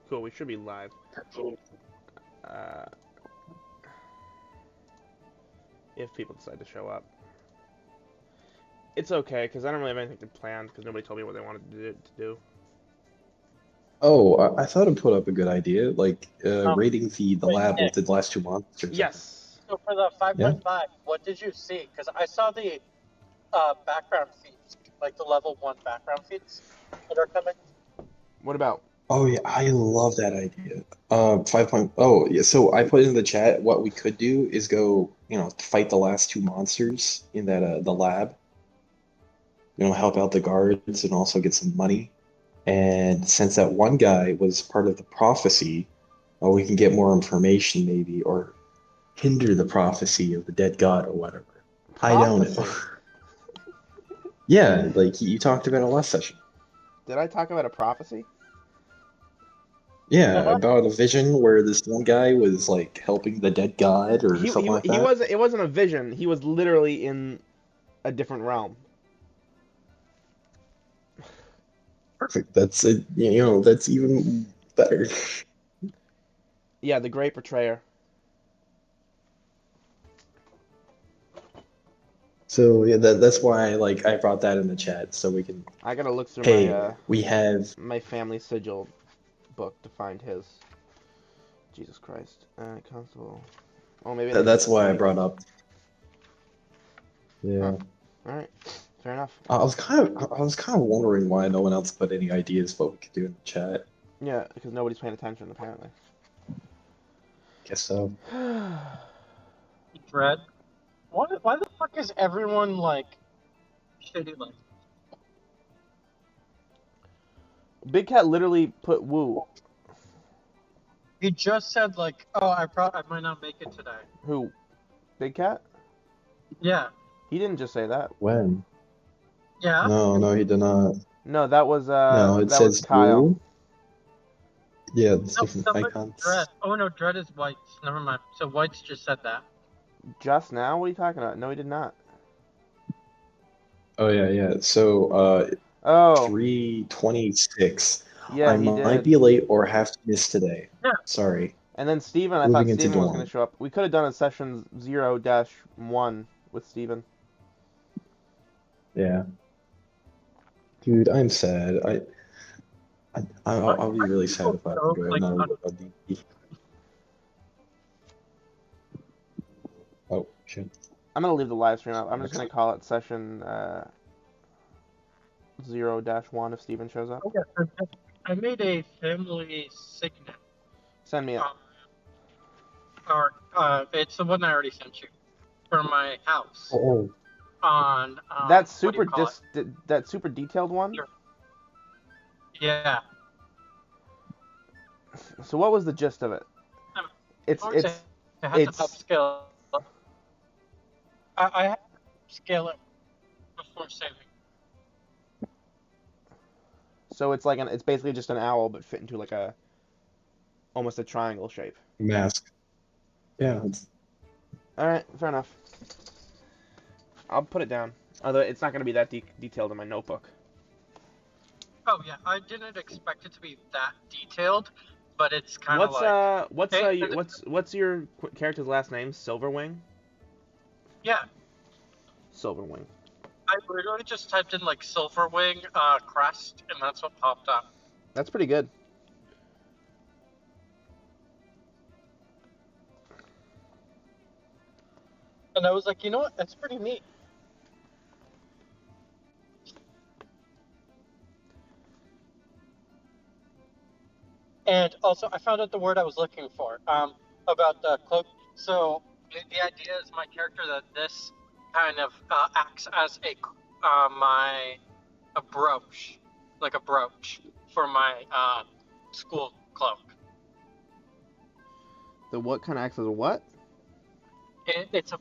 Cool, we should be live. Uh, if people decide to show up. It's okay, because I don't really have anything planned, because nobody told me what they wanted to do. Oh, I thought I put up a good idea, like Um, rating the wait, lab Nick, with the last two monsters. Yes! so for the Yeah. 5.5, what did you see? Because I saw the background feeds, like the level 1 background feeds that are coming. What about? Oh yeah, I love that idea. 5 point. Oh yeah, so I put in the chat what we could do is go, fight the last two monsters in that the lab. Help out the guards and also get some money. And since that one guy was part of the prophecy, we can get more information maybe, or hinder the prophecy of the dead god or whatever. I don't know. Prophecy. Yeah, like you talked about it last session. Did I talk about a prophecy? Yeah, about a vision where this one guy was like helping the dead god or something like He that. wasn't. It wasn't a vision. He was literally in a different realm. Perfect. That's it. That's even better. Yeah, the Great Betrayer. So yeah, that's why I brought that in the chat so we can. I gotta look through Hey, we have. my family sigil book to find his. Jesus Christ. Constable. Oh, maybe they That's why I maybe- brought up. Yeah. Huh. All right. Fair enough. I was kind of wondering why no one else put any ideas what we could do in the chat. Yeah, because nobody's paying attention apparently. Guess so. Dread. Why the fuck is everyone like shitty like? Big Cat literally put woo. He just said like, oh, I might not make it today. Who? Big Cat? Yeah. He didn't just say that. When? Yeah. No, he did not. No, that was No, it that says was Kyle. blue. Yeah, it's No, different somebody icons. Dread. Oh no, Dread is Whites. Never mind. So Whites just said that. Just now? What are you talking about? No, he did not. Oh yeah. So Oh, 3:26. yeah, I he might did. be late or have to miss today. Yeah. Sorry. And then Steven, I thought Moving into Steven was going dorm. to show up. We could have done a session 0-1 with Steven. Yeah. Dude, I'm sad. I'll be really sad if I have to go. Like, Not a D. Oh shit. I'm going to leave the live stream up. I'm just going to call it session 0-1 if Steven shows up. okay, I made a family signet. Send me it. It's the one I already sent you for my house. Oh. On That what do you call that super detailed one? Sure. Yeah. So what was the gist of it? It's I had to upscale. I had to scale it before saving. so it's like it's basically just an owl but fit into like almost a triangle shape. Mask. Yeah. All right, fair enough. I'll put it down. Although it's not going to be that detailed in my notebook. Oh yeah, I didn't expect it to be that detailed, but it's kind of like. What's your character's last name? Silverwing. Yeah. Silverwing. I literally just typed in like Silverwing crest, and that's what popped up. That's pretty good. And I was like, you know what? That's pretty neat. And also, I found out the word I was looking for about the cloak. So the idea is my character that this kind of acts as a brooch, like a brooch for my school cloak. The what kind of acts as a what? It's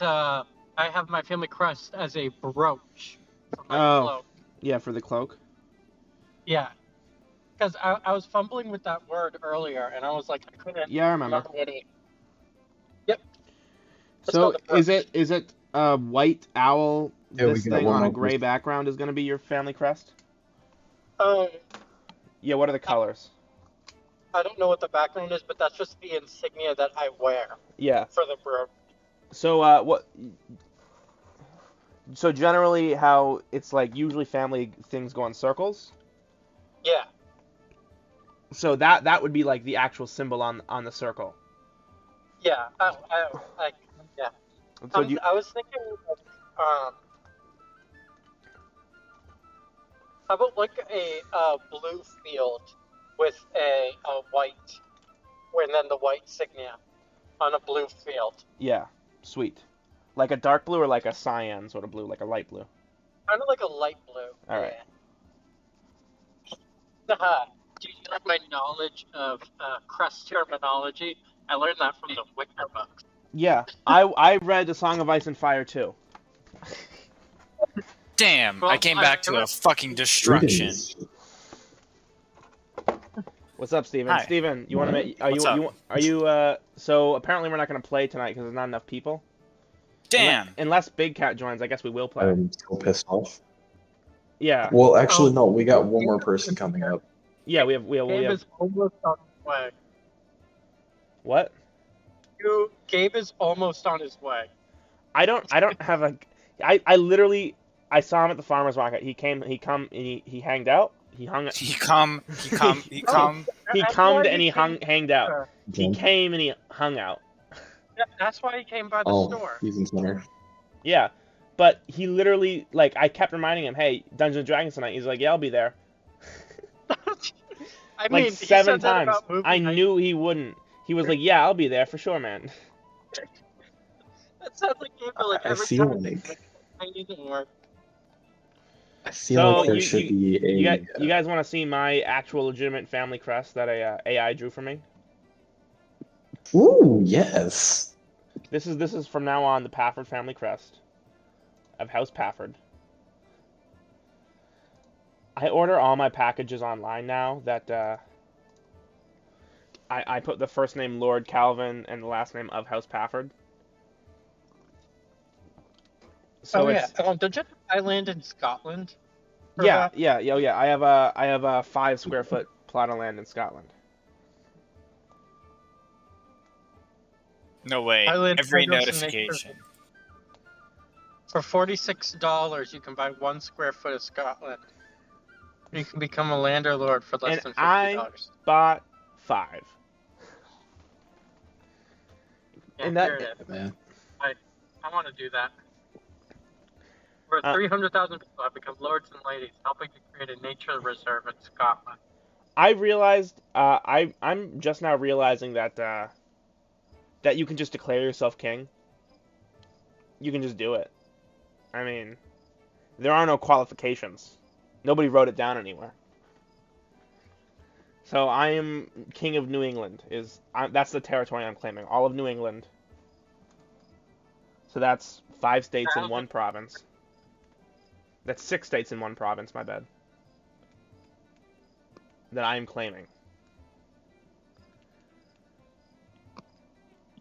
a. I have my family crest as a brooch for my cloak. Yeah, for the cloak. Yeah. Because I was fumbling with that word earlier, and I was like, I couldn't. Yeah, I remember. Yep. So is it a white owl? Yeah, This thing on a gray background is going to be your family crest? Yeah. What are the colors? I don't know what the background is, but that's just the insignia that I wear Yeah. for the brewery. So what? So generally, how it's like usually family things go in circles. Yeah. So that would be like the actual symbol on the circle. Yeah. Yeah. So do you, I was thinking, how about like a blue field with a white, and then the white insignia on a blue field. yeah, sweet. Like a dark blue or like a cyan sort of blue, like a light blue. Kind of like a light blue. All right. Yeah. Do you like my knowledge of crest terminology? I learned that from the Wicker books. Yeah, I read the Song of Ice and Fire too. Damn, Well, I came back to a fucking destruction. What's up, Steven? Hi. Steven, you want to make? What's up? Are you? So apparently we're not going to play tonight because there's not enough people. Damn. Unless Big Cat joins, I guess we will play. I'm so pissed off. Yeah. Well, actually, no. We got one more person coming up. Yeah, we have. Gabe is almost on his way. What? Gabe is almost on his way. I don't have a. I literally I saw him at the farmer's market. He hanged out. He hung. He come. He cummed and he hanged out. He came and he hung out. Yeah, that's why he came by the store. He's in center. Yeah, but he literally like I kept reminding him, hey, Dungeons and Dragons tonight. He's like, yeah, I'll be there. I mean, like 7 times. I knew he wouldn't. He was like, yeah, I'll be there for sure, man. That sounds like Gabe, like I every feel time like I need to work. I feel like there should be a. You guys want to see my actual legitimate family crest that a AI drew for me? Ooh, yes. This is from now on the Pafford family crest of House Pafford. I order all my packages online now. That I put the first name Lord Calvin and the last name of House Pafford. So did you land in Scotland? Yeah. I have a 5 square foot plot of land in Scotland. No way. Every notification. For $46, you can buy 1 square foot of Scotland. You can become a landlord for less than $50. I bought 5. Yeah, and that, here it is. Man. I want to do that. For 300,000 people have become lords and ladies, helping to create a nature reserve in Scotland. I realized, I'm just now realizing that that you can just declare yourself king. You can just do it. I mean, there are no qualifications. Nobody wrote it down anywhere. So I am king of New England. That's the territory I'm claiming. All of New England. So that's 5 states in 1 province. That's 6 states in 1 province, my bad. That I am claiming.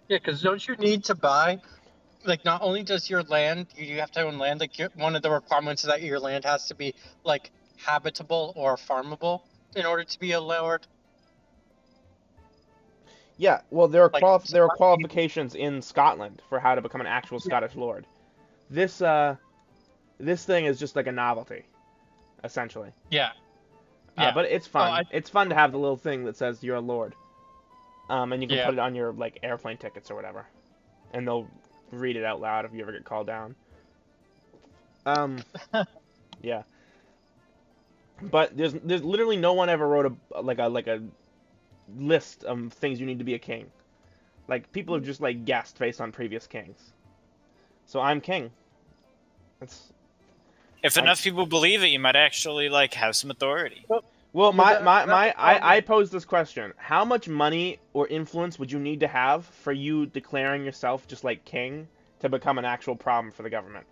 Yeah, because don't you need to buy, like, not only does your land, you have to own land, like, one of the requirements is that your land has to be, like, habitable or farmable in order to be a lord? Yeah, well, there are qualifications in Scotland for how to become an actual Scottish lord. This thing is just like a novelty, essentially. Yeah. But it's fun. It's fun to have the little thing that says you're a lord. And you can put it on your like airplane tickets or whatever, and they'll read it out loud if you ever get called down. Yeah. But there's literally no one ever wrote a list of things you need to be a king. Like people have just like guessed based on previous kings. So I'm king. If enough people believe it, you might actually like have some authority. Well, I posed this question: how much money or influence would you need to have for you declaring yourself just like king to become an actual problem for the government?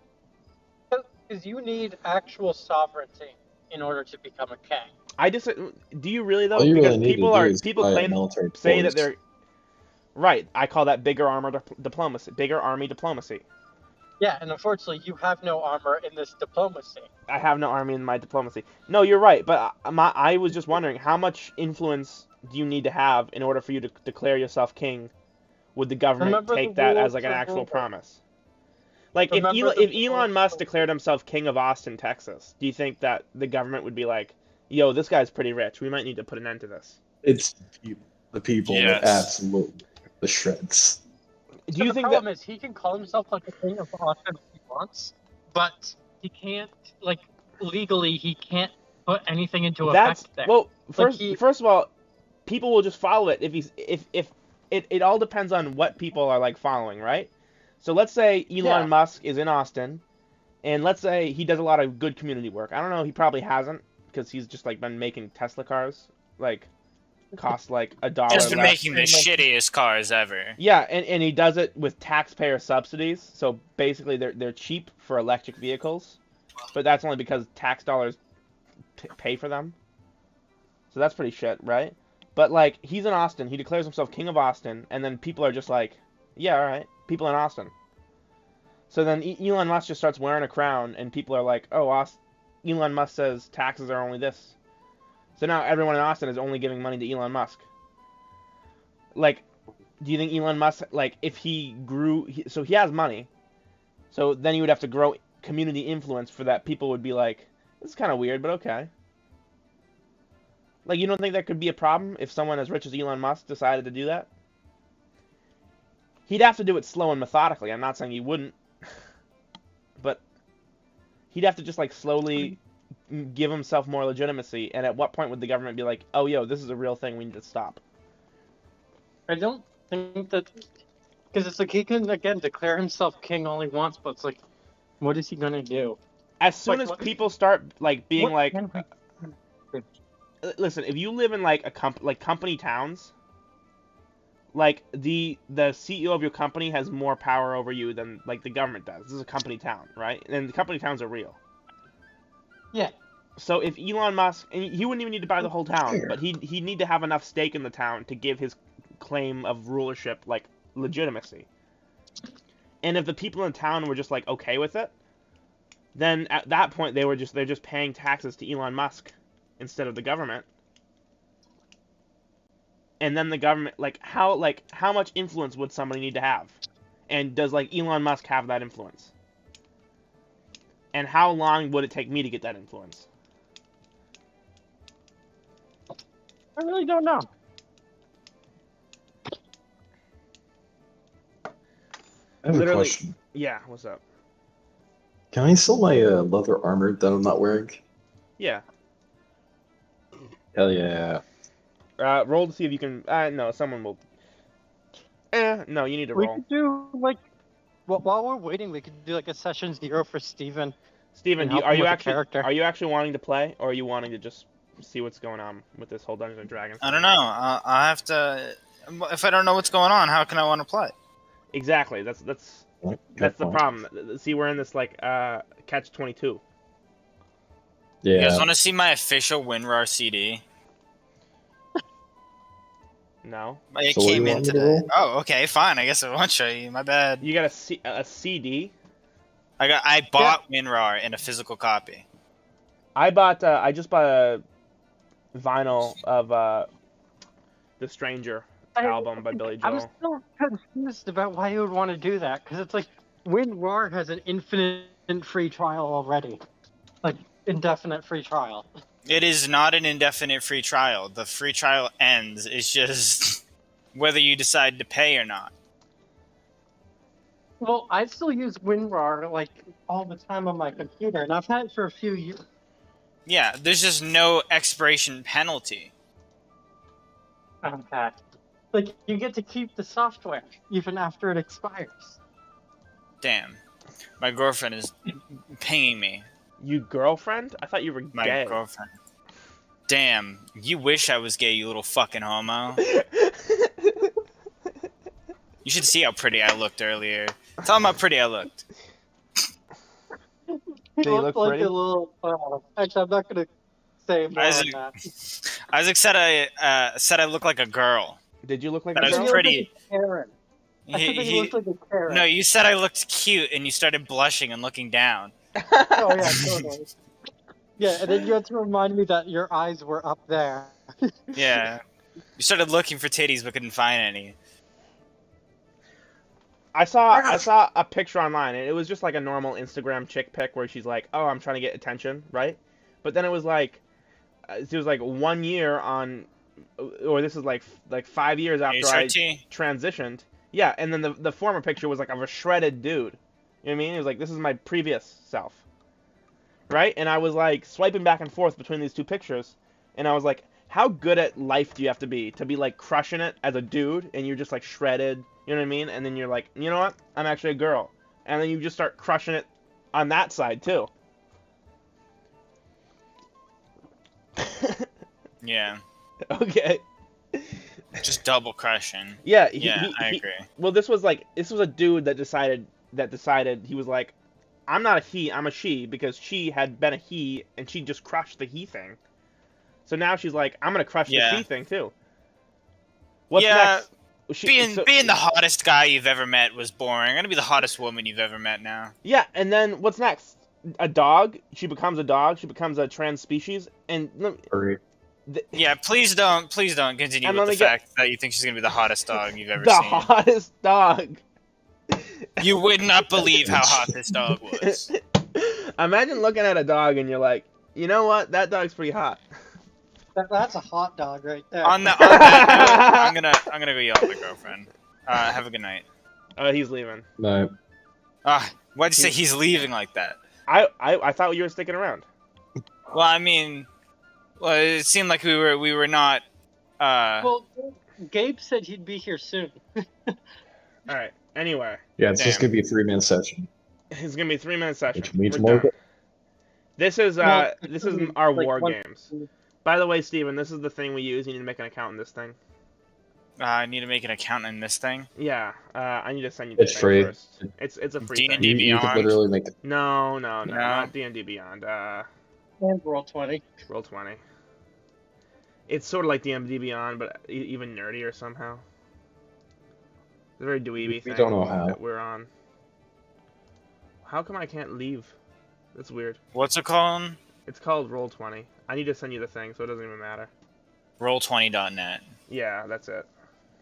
Because you need actual sovereignty in order to become a king. Do you really though? All you Because really people say that they're right. I call that bigger army diplomacy. Yeah, and unfortunately, you have no armor in this diplomacy. I have no army in my diplomacy. No, you're right, but I was just wondering, how much influence do you need to have in order for you to declare yourself king? Would the government Remember the take that as rules like an for actual ruler. promise? Like Remember if the Elon rules Musk for declared himself king of Austin, Texas, do you think that the government would be like, "Yo, this guy's pretty rich. We might need to put an end to this"? It's the people that Yes. absolutely the shreds. Do So you the think problem that is he can call himself like a king of Austin if he wants, but he can't like legally he can't put anything into that's effect there. well? Like First of all, people will just follow it if it all depends on what people are like following, right? So let's say Elon Yeah. Musk is in Austin, and let's say he does a lot of good community work. I don't know, he probably hasn't because he's just like been making Tesla cars like cost like $1 Just been less. making the shittiest cars ever. Yeah, and he does it with taxpayer subsidies. So basically, they're cheap for electric vehicles, but that's only because tax dollars pay for them. So that's pretty shit, right? But like, he's in Austin. He declares himself king of Austin, and then people are just like, yeah, all right, people in Austin. So then Elon Musk just starts wearing a crown, and people are like, oh, Elon Musk says taxes are only this. So now everyone in Austin is only giving money to Elon Musk. Like, do you think Elon Musk, like, if he grew, so he has money, so then he would have to grow community influence for that people would be like, this is kind of weird, but okay. Like, you don't think that could be a problem if someone as rich as Elon Musk decided to do that? He'd have to do it slow and methodically. I'm not saying he wouldn't. But he'd have to just, like, slowly give himself more legitimacy. And at what point would the government be like, oh, yo, this is a real thing, we need to stop? I don't think that because it's like he can again declare himself king all he wants, but it's like, what is he gonna do? As soon Like, as what- people start, like, being What like, can he- listen, if you live in, like, company towns, like, the CEO of your company has more power over you than, like, the government does. This is a company town, right? And the company towns are real. Yeah. So if Elon Musk, and he wouldn't even need to buy the whole town, Sure. but he'd need to have enough stake in the town to give his claim of rulership, like, legitimacy. And if the people in town were just, like, okay with it, then at that point they're just paying taxes to Elon Musk instead of the government. And then the government, like how much influence would somebody need to have? And does, like, Elon Musk have that influence? And how long would it take me to get that influence? I really don't know. I have a Literally- question. Yeah, what's up? Can I sell my leather armor that I'm not wearing? Yeah. Hell yeah. Roll to see if you can. No, someone will. No, you need to We roll. could do like while we're waiting, we could do like a session 0 for Steven. Steven, and help are him you with the actually character. are you actually wanting to play, or are you wanting to just see what's going on with this whole Dungeons and Dragons? I don't know. I have to. If I don't know what's going on, how can I want to play? Exactly. That's Good the point. problem. See, we're in this like catch-22. You guys Yeah. want to see my official WinRAR CD? No, It So what do came you in want me to today. roll? Oh, okay, fine. I guess I won't show you. My bad. you got a CD. I bought WinRAR in a physical copy. I just bought a vinyl of The Stranger album by Billy I'm Joel. still confused about why you would want to do that because it's like WinRAR has an infinite free trial already, like indefinite free trial. It is not an indefinite free trial. The free trial ends. It's just whether you decide to pay or not. Well, I still use WinRAR like all the time on my computer, and I've had it for a few years. Yeah, there's just no expiration penalty. Okay. Like you get to keep the software even after it expires. Damn. My girlfriend is pinging me. You girlfriend? I thought you were My gay. girlfriend. Damn, you wish I was gay, you little fucking homo. You should see how pretty I looked earlier. Tell them how pretty I looked. You Do you look like pretty? a little. Actually, I'm not gonna say more Isaac- on that. Isaac said I look like a girl. Did you look like That a is girl? You look pretty. like a Karen. I said that he looked like a carrot. No, you said I looked cute, and you started blushing and looking down. Oh yeah, totally. Yeah, and then you had to remind me that your eyes were up there. Yeah. You started looking for titties but couldn't find any. I saw a picture online, and it was just like a normal Instagram chick pic where she's like, "Oh, I'm trying to get attention," right? But then it was like 1 year on, or this is like 5 years after I HRT? transitioned. Yeah, and then the former picture was like of a shredded dude. You know what I mean? It was like, this is my previous self, right? And I was like swiping back and forth between these two pictures, and I was like, how good at life do you have to be like crushing it as a dude, and you're just like shredded, you know what I mean? And then you're like, you know what? I'm actually a girl, and then you just start crushing it on that side too. Yeah. Okay. Just double crushing. Yeah. I agree. Well, this was a dude that decided he was like, I'm not a he, I'm a she, because she had been a he and she just crushed the he thing. So now she's like, I'm gonna crush the she thing too. What's next? Being the hottest guy you've ever met was boring. I'm gonna be the hottest woman you've ever met now. Yeah, and then what's next? A dog. She becomes a dog. She becomes a trans species, and yeah, please don't continue with the fact that you think she's gonna be the hottest dog you've ever seen. The hottest dog. You would not believe how hot this dog was. Imagine looking at a dog and you're like, you know what? That dog's pretty hot. That's a hot dog right there. On that note, I'm gonna go yell at my girlfriend. Have a good night. He's leaving. No. Why'd you say he's leaving like that? I thought you were sticking around. Well, I mean, it seemed like we were not. Well, Gabe said he'd be here soon. All right. Anyway. Yeah, it's just gonna be a 3-minute session. It's gonna be a 3-minute session. Which means more. This is our war games. By the way, Steven, this is the thing we use. You need to make an account in this thing. I need to make an account in this thing. Yeah, I need to send you. The it's free. First. It's a free D&D thing. Beyond. You can literally make the... No, not D&D Beyond. And Roll20. Roll20. It's sort of like D&D Beyond, but even nerdier somehow. It's a very dweeby thing. We don't know how. That we're on. How come I can't leave? That's weird. What's it called? It's called Roll20. I need to send you the thing, so it doesn't even matter. Roll20.net. Yeah, that's it.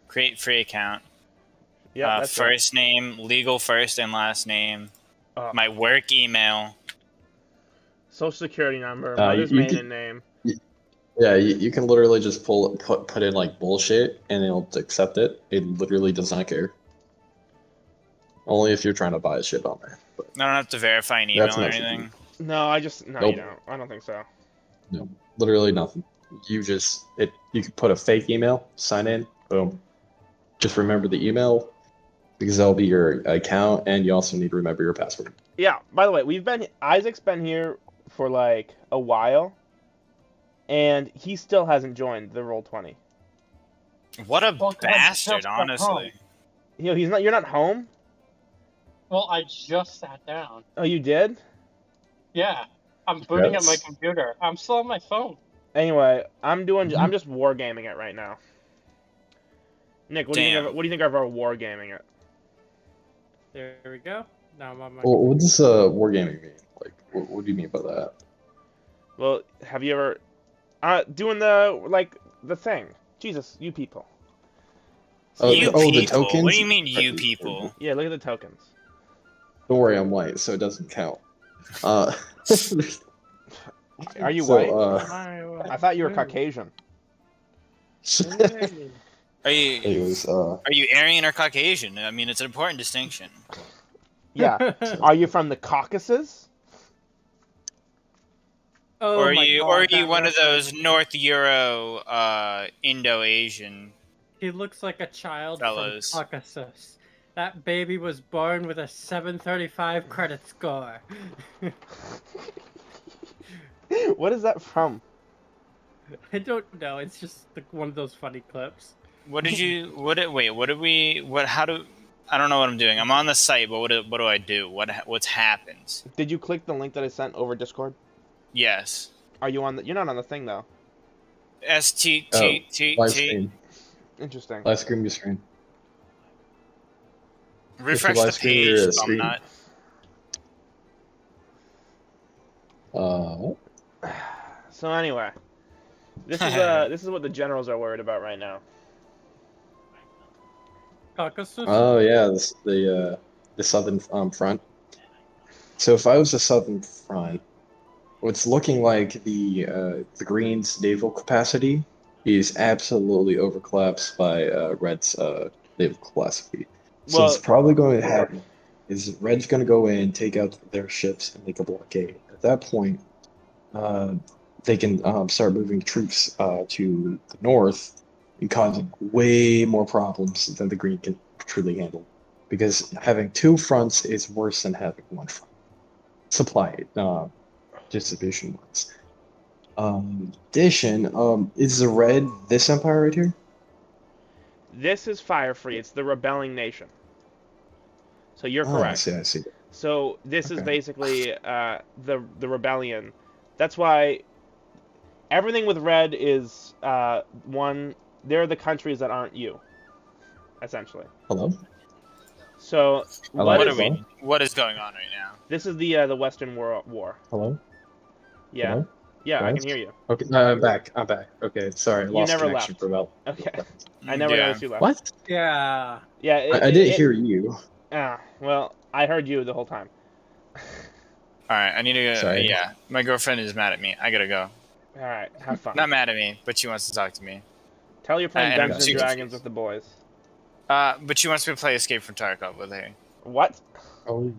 Create free account. Yeah, that's first name, legal first and last name. My work email. Social security number. Mother's maiden name. Yeah, you can literally just put in like bullshit and it'll accept it. It literally does not care. Only if you're trying to buy shit on there. But I don't have to verify an email or anything. No, you don't. I don't think so. No, literally nothing. You can put a fake email, sign in, boom. Just remember the email because that'll be your account, and you also need to remember your password. Yeah. By the way, Isaac's been here for like a while, and he still hasn't joined the Roll20. What a bastard, honestly. You're not home? Well, I just sat down. Oh, you did? Yeah. I'm booting up my computer. I'm still on my phone. Anyway, I'm just wargaming it right now. Nick, what do you think of our wargaming it? There we go. Now I'm on my. Well, what does wargaming mean? Like, what do you mean by that? Well, have you ever doing the thing? Jesus, you people. The tokens? What do you mean, you people? Yeah, look at the tokens. Don't worry, I'm white, so it doesn't count. Are you white? I thought you were Caucasian. Are you Aryan or Caucasian? I mean, it's an important distinction. Yeah. Are you from the Caucasus? Or are you one of those North Euro, Indo-Asian? He looks like a child fellows from Caucasus. That baby was born with a 735 credit score. What is that from? I don't know. It's just one of those funny clips. How do I don't know what I'm doing. I'm on the site, but what do I do? What's happened? Did you click the link that I sent over Discord? Yes. Are you on you're not on the thing though. STTT. Live stream. Interesting. Live stream your screen. Refresh the live stream page. your So I'm screen. not. So anyway, this is what the generals are worried about right now. Caucasus? Oh yeah, the southern front. So if I was the southern front, what's looking like the Greens' naval capacity is absolutely overclapped by Red's naval capacity. So what's Well, probably going to happen is Red's going to go in, take out their ships, and make a blockade. At that point, uh, they can start moving troops to the north and causing way more problems than the Green can truly handle. Because having two fronts is worse than having one front. Supply distribution wise. Addition, is the red this empire right here? this is Firefree. It's the rebelling nation. So you're Oh, I correct. see, I see. So this is Okay. basically the rebellion. That's why everything with red is one. They're the countries that aren't you, essentially. Hello? So Hello? what What is are we? What is going on right now? this? Is the Western War? Hello? Yeah, Hello? yeah, I Guys? can hear you. Okay, no, I'm back. I'm back. Okay, sorry, I You lost never connection left. for about. Okay, I never Yeah. noticed you left. What? Yeah. Yeah, I didn't hear you. Well, I heard you the whole time. All right, I need to go. Sorry. Yeah, my girlfriend is mad at me. I gotta go. All right, have fun. Not mad at me, but she wants to talk to me. Tell your friend and I'm Dungeons and too Dragons with the boys. But she wants me to play Escape from Tarkov with her. What? Oh.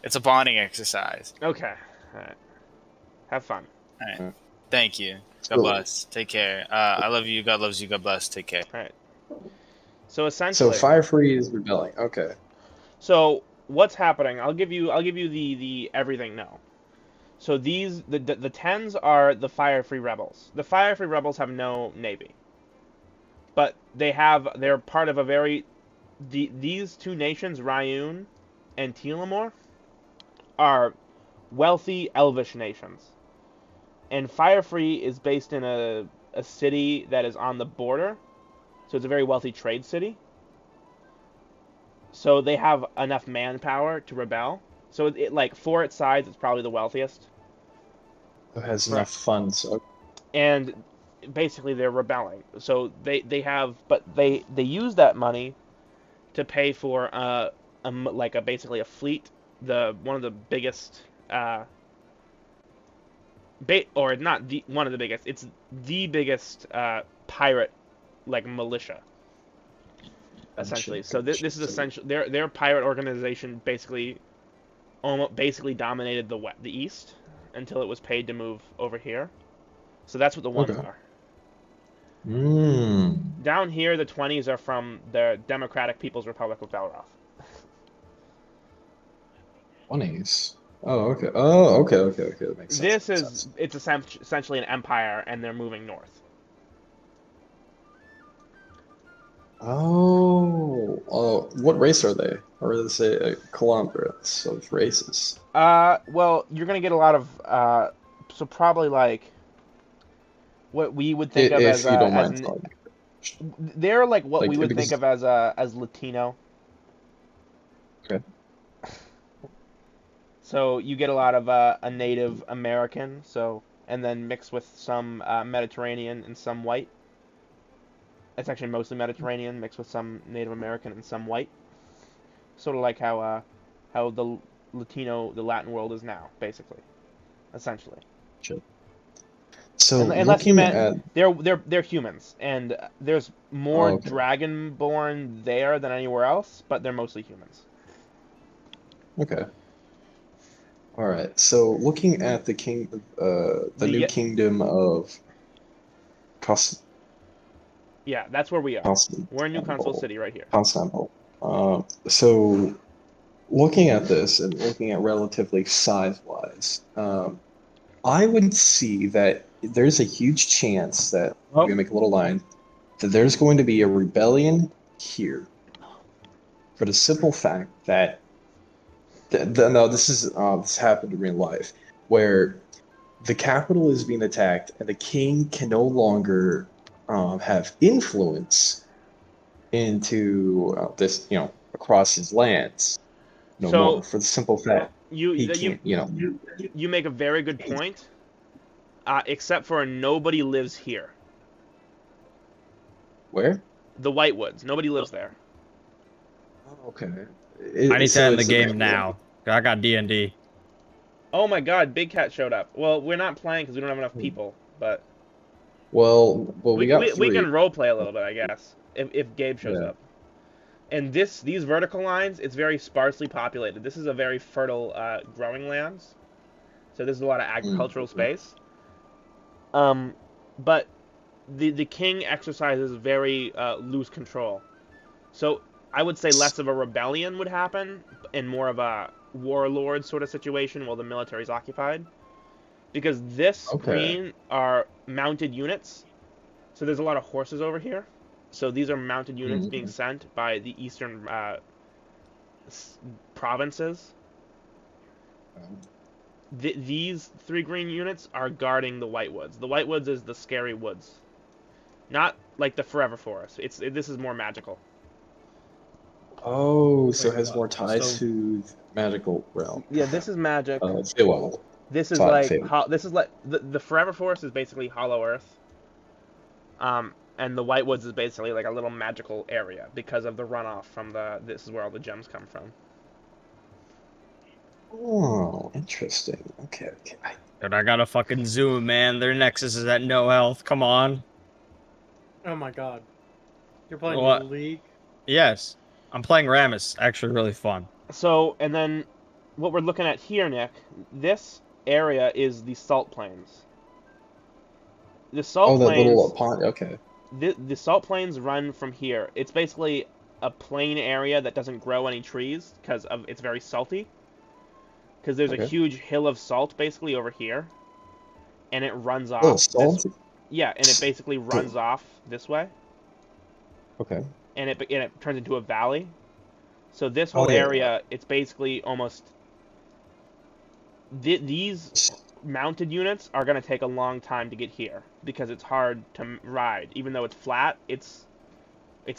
It's a bonding exercise. Okay. All right. Have fun. All right. Thank you. God Cool. bless. Take care. I love you. God loves you. God bless. Take care. All right. So So essentially, Firefree is rebelling. Okay. so what's happening? I'll give you the everything now. So the tens are the Firefree rebels. The Firefree rebels have no navy, but they're part of a very these two nations, Ryun and Telemor, are wealthy elvish nations. And Firefree is based in a city that is on the border, so it's a very wealthy trade city. So they have enough manpower to rebel. So it like for its size, it's probably the wealthiest. Who has enough funds? Okay. And basically they're rebelling. So they use that money to pay for basically a fleet, one of the biggest or not one of the biggest. It's the biggest pirate militia. Essentially, so this is essentially their pirate organization basically dominated the east until it was paid to move over here. So that's what the ones Okay. are. Mm. Down here, the 20s are from the Democratic People's Republic of Belarus. 20s. Oh, okay. Oh, okay. That makes sense. It's essentially an empire, and they're moving north. Oh, what race are they? Or does it say a conglomerate of races? Well, you're gonna get a lot of so probably like what we would think of If as you don't mind telling me. they're like what Like, we would because- think of as Latino. Okay. So you get a lot of a Native American, and then mixed with some Mediterranean and some white. It's actually mostly Mediterranean mixed with some Native American and some white. Sort of like how the Latin world is now, basically, essentially. Sure. So Unless you looking meant at they're humans, and there's more okay. dragonborn there than anywhere else, but they're mostly humans. Okay. All right. So looking at the new kingdom of Yeah, that's where we are. Constantinople. We're in New Console City right here. Constantinople. So looking at this and looking at relatively size-wise, I would see that there's a huge chance that we're gonna make a little line that there's going to be a rebellion here, for the simple fact that this happened in real life, where the capital is being attacked and the king can no longer have influence into this, across his lands no So, more for the simple fact he can't, you make a very good point. Except for nobody lives here. Where? The Whitewoods. Nobody lives there. Oh, okay. I need to end the game now. I got D&D. Oh my God, Big Cat showed up. Well, we're not playing because we don't have enough people, but Well, we got we 3. can roleplay a little bit, I guess, if Gabe shows Yeah. up. And these vertical lines, it's very sparsely populated. This is a very fertile growing lands, so there's a lot of agricultural space. But the king exercises very loose control, so I would say less of a rebellion would happen and more of a warlord sort of situation while the military is occupied, because this green are mounted units, so there's a lot of horses over here. So these are mounted units being sent by the eastern provinces. These 3 green units are guarding the Whitewoods. The Whitewoods is the scary woods, not like the Forever Forest. This is more magical. Oh, so it has more ties to magical realm. Yeah, this is magic. Feywild. This is like the Forever Forest is basically Hollow Earth. And the Whitewoods is basically like a little magical area because of the runoff from this is where all the gems come from. Oh, interesting. Okay. Dude, I gotta fucking zoom, man. Their Nexus is at no health. Come on. Oh my God. You're playing What? League? Yes. I'm playing Rammus. Actually really fun. So, and then what we're looking at here, Nick, this area is the Salt Plains. The Salt Plains... that little pond, okay. The Salt Plains run from here. It's basically a plain area that doesn't grow any trees because it's very salty. Because there's a huge hill of salt basically over here, and it runs off. Oh, salt? Yeah, and it basically runs off this way. Okay. And it turns into a valley. So this whole area, it's basically almost... These mounted units are going to take a long time to get here because it's hard to ride. Even though it's flat, it's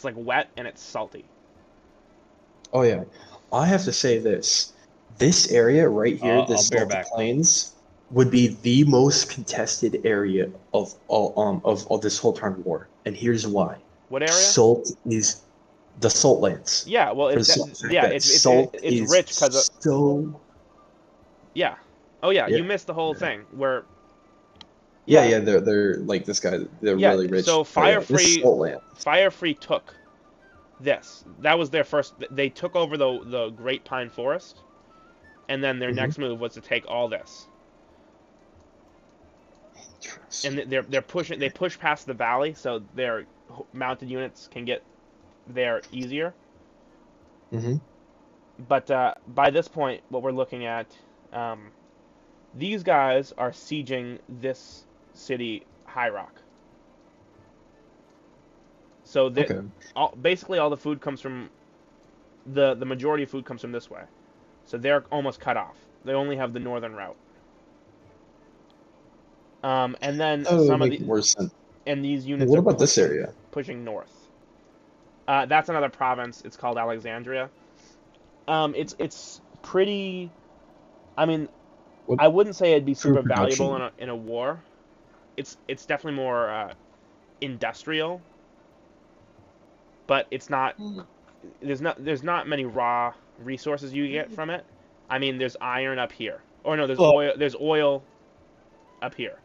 like wet and it's salty. Oh yeah, I have to say this. This area right here, the Salt Plains, would be the most contested area of this whole turn of war, and here's why. What area? Salt is the Salt Lands. Yeah, well, it's rich because so. Yeah. Oh yeah, you missed the whole thing where. Yeah, they're like this guy. They're really rich. So Firefree took this. That was their first. They took over the Great Pine Forest, and then their next move was to take all this. And they're pushing. They push past the valley, so their mounted units can get there easier. But by this point, what we're looking at, these guys are sieging this city, High Rock. So basically all the food comes from the majority of food comes from this way. So they're almost cut off. They only have the northern route. And then some of these units. What about this area? Pushing north. That's another province. It's called Alexandria. It's pretty. I mean, I wouldn't say it'd be super valuable in a war. It's definitely more industrial. But it's not. There's not many raw resources you get from it. I mean, there's iron up here. Or no, there's oil. There's oil up here.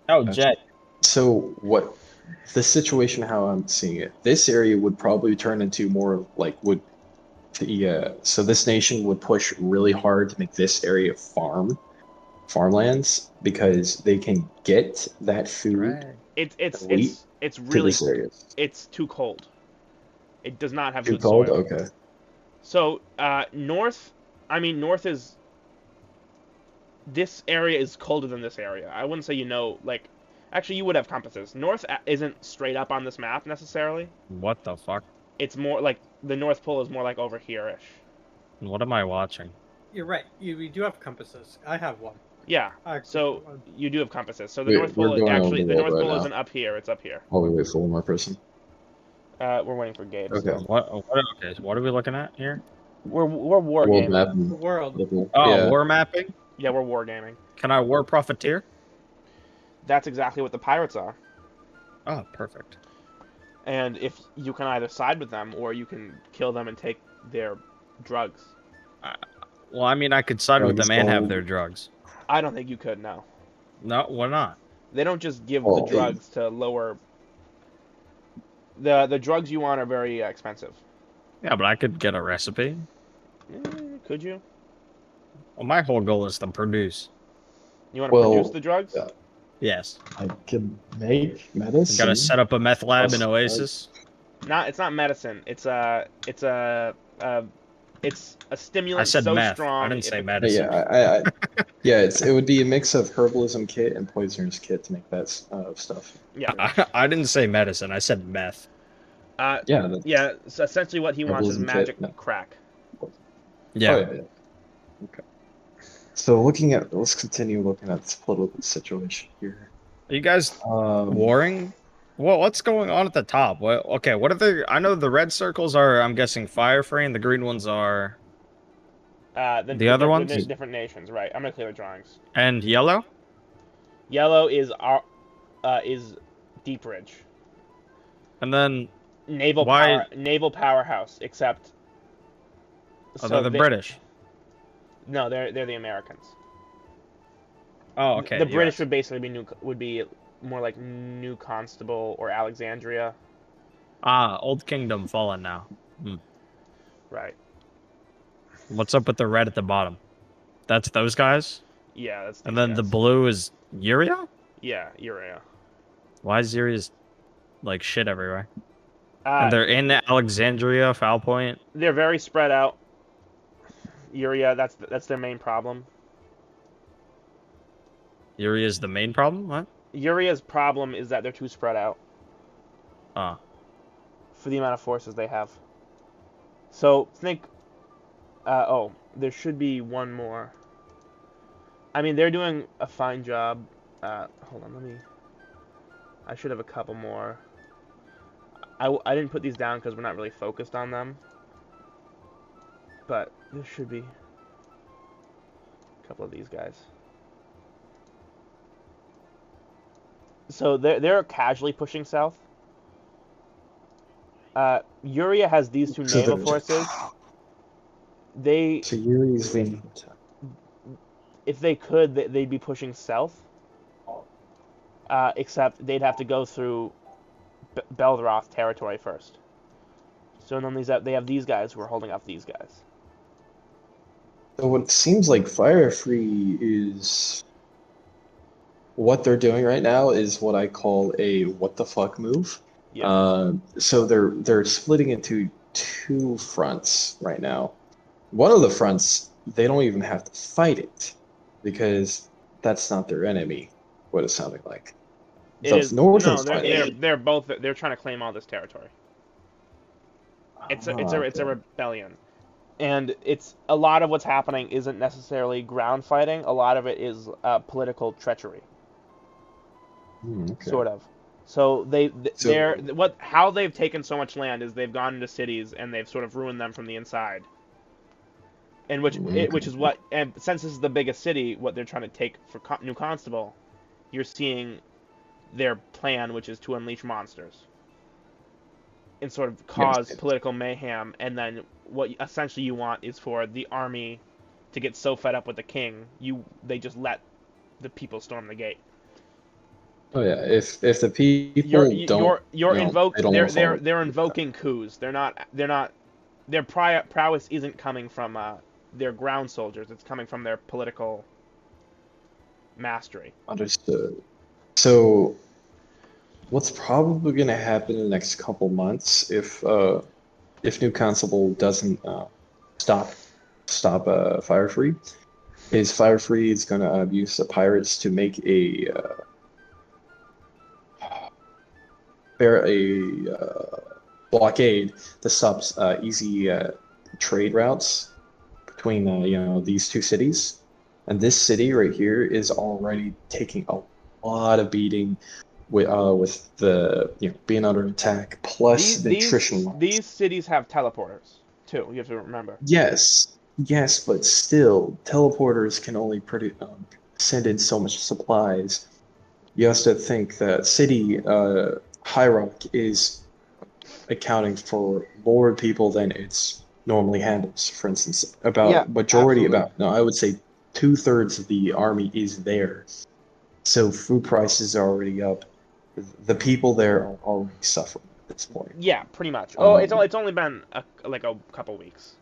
Oh, Jet. So what? The situation, how I'm seeing it, this area would probably turn into more of like so this nation would push really hard to make this area farmlands because they can get that food. Right. It's really it's too cold. It does not have too good cold. soil. Okay. So north is. This area is colder than this area. I wouldn't say like. Actually, you would have compasses. North isn't straight up on this map necessarily. What the fuck? It's more like the North Pole is more like over here-ish. What am I watching? You're right. You do have compasses. I have one. Yeah. So you do have compasses. So the North Pole isn't up here. It's up here. While we wait for one more person. We're waiting for Gabe. Okay. So. Okay, so what are we looking at here? We're World wargaming. map. World. Oh, Yeah. war mapping? Yeah, we're wargaming. Can I war profiteer? That's exactly what the pirates are. Oh, perfect. And if you can either side with them or you can kill them and take their drugs. Well, I mean, I could side with Drugs, them and have gold. their drugs. I don't think you could, no. No, why not? They don't just give Oh, the drugs to lower... The drugs you want are very expensive. Yeah, but I could get a recipe. Could you? Well, my whole goal is to produce. You want to produce the drugs? yeah. Yes. I can make medicine. Gotta set up a meth lab in Plus- Oasis. It's not medicine. It's a stimulant I said so meth. strong. I didn't say it- medicine. Yeah, yeah, it would be a mix of herbalism kit and poisoner's kit to make that stuff. Yeah. I didn't say medicine. I said meth. Yeah. Yeah. So essentially, what he wants is Herbalism kit, magic no. crack. Yeah. Oh, yeah. Okay. So let's continue looking at this political situation here. Are you guys warring? Well, what's going on at the top? Well, okay, what are the? I know the red circles are, I'm guessing, fire free, and the green ones are. The other ones? Different nations, right? I'm gonna clear the drawings. And yellow? Yellow is Deep Ridge. And then Naval powerhouse, except. they're the British. No, they're the Americans. Oh, okay. The British US. would basically be more like New Constable or Alexandria. Old Kingdom fallen now. Right. What's up with the red at the bottom? That's those guys? Yeah, that's. And then the blue is Uria? Yeah, Urea. Why is Uria's like shit everywhere? And they're in Alexandria, Foul Point. They're very spread out. Urea, that's their main problem. Uria's the main problem? What? Urea's problem is that they're too spread out Oh. for the amount of forces they have. So think. There should be one more. I mean, they're doing a fine job. Hold on, I should have a couple more. I didn't put these down because we're not really focused on them. But there should be a couple of these guys. So they're casually pushing south. Uria has these two naval forces. So Yuri's being. If they could, they'd be pushing south. Except they'd have to go through Belderoth territory first. So then they have these guys who are holding off these guys. So what seems like Firefree is what they're doing right now is what I call a what the fuck move. Yeah. So they're splitting into two fronts right now. One of the fronts, they don't even have to fight it because that's not their enemy. What it's sounding like. They're trying to claim all this territory. It's a rebellion, and it's a lot of what's happening isn't necessarily ground fighting. A lot of it is political treachery, Okay. sort of. So how they've taken so much land is they've gone into cities and they've sort of ruined them from the inside. And which is what, and since this is the biggest city, what they're trying to take for New Constable, you're seeing their plan, which is to unleash monsters and sort of cause political mayhem. And then what essentially you want is for the army to get so fed up with the king, they just let the people storm the gate. Oh yeah, if the people they're invoking coups. Their prowess isn't coming from their ground soldiers. It's coming from their political mastery. Understood. So, what's probably going to happen in the next couple months if New Constable doesn't stop Firefree, is Firefree is going to use the pirates to make a blockade that stops easy trade routes between these two cities. And this city right here is already taking a lot of beating with the being under attack plus the attrition lines. These cities have teleporters too. You have to remember. Yes, but still, teleporters can only send in so much supplies. You have to think that city High Rock is accounting for more people than it's normally handles. For instance, I would say 2/3 of the army is there. So food prices are already up. The people there are already suffering at this point. Yeah, pretty much. It's only been a couple weeks.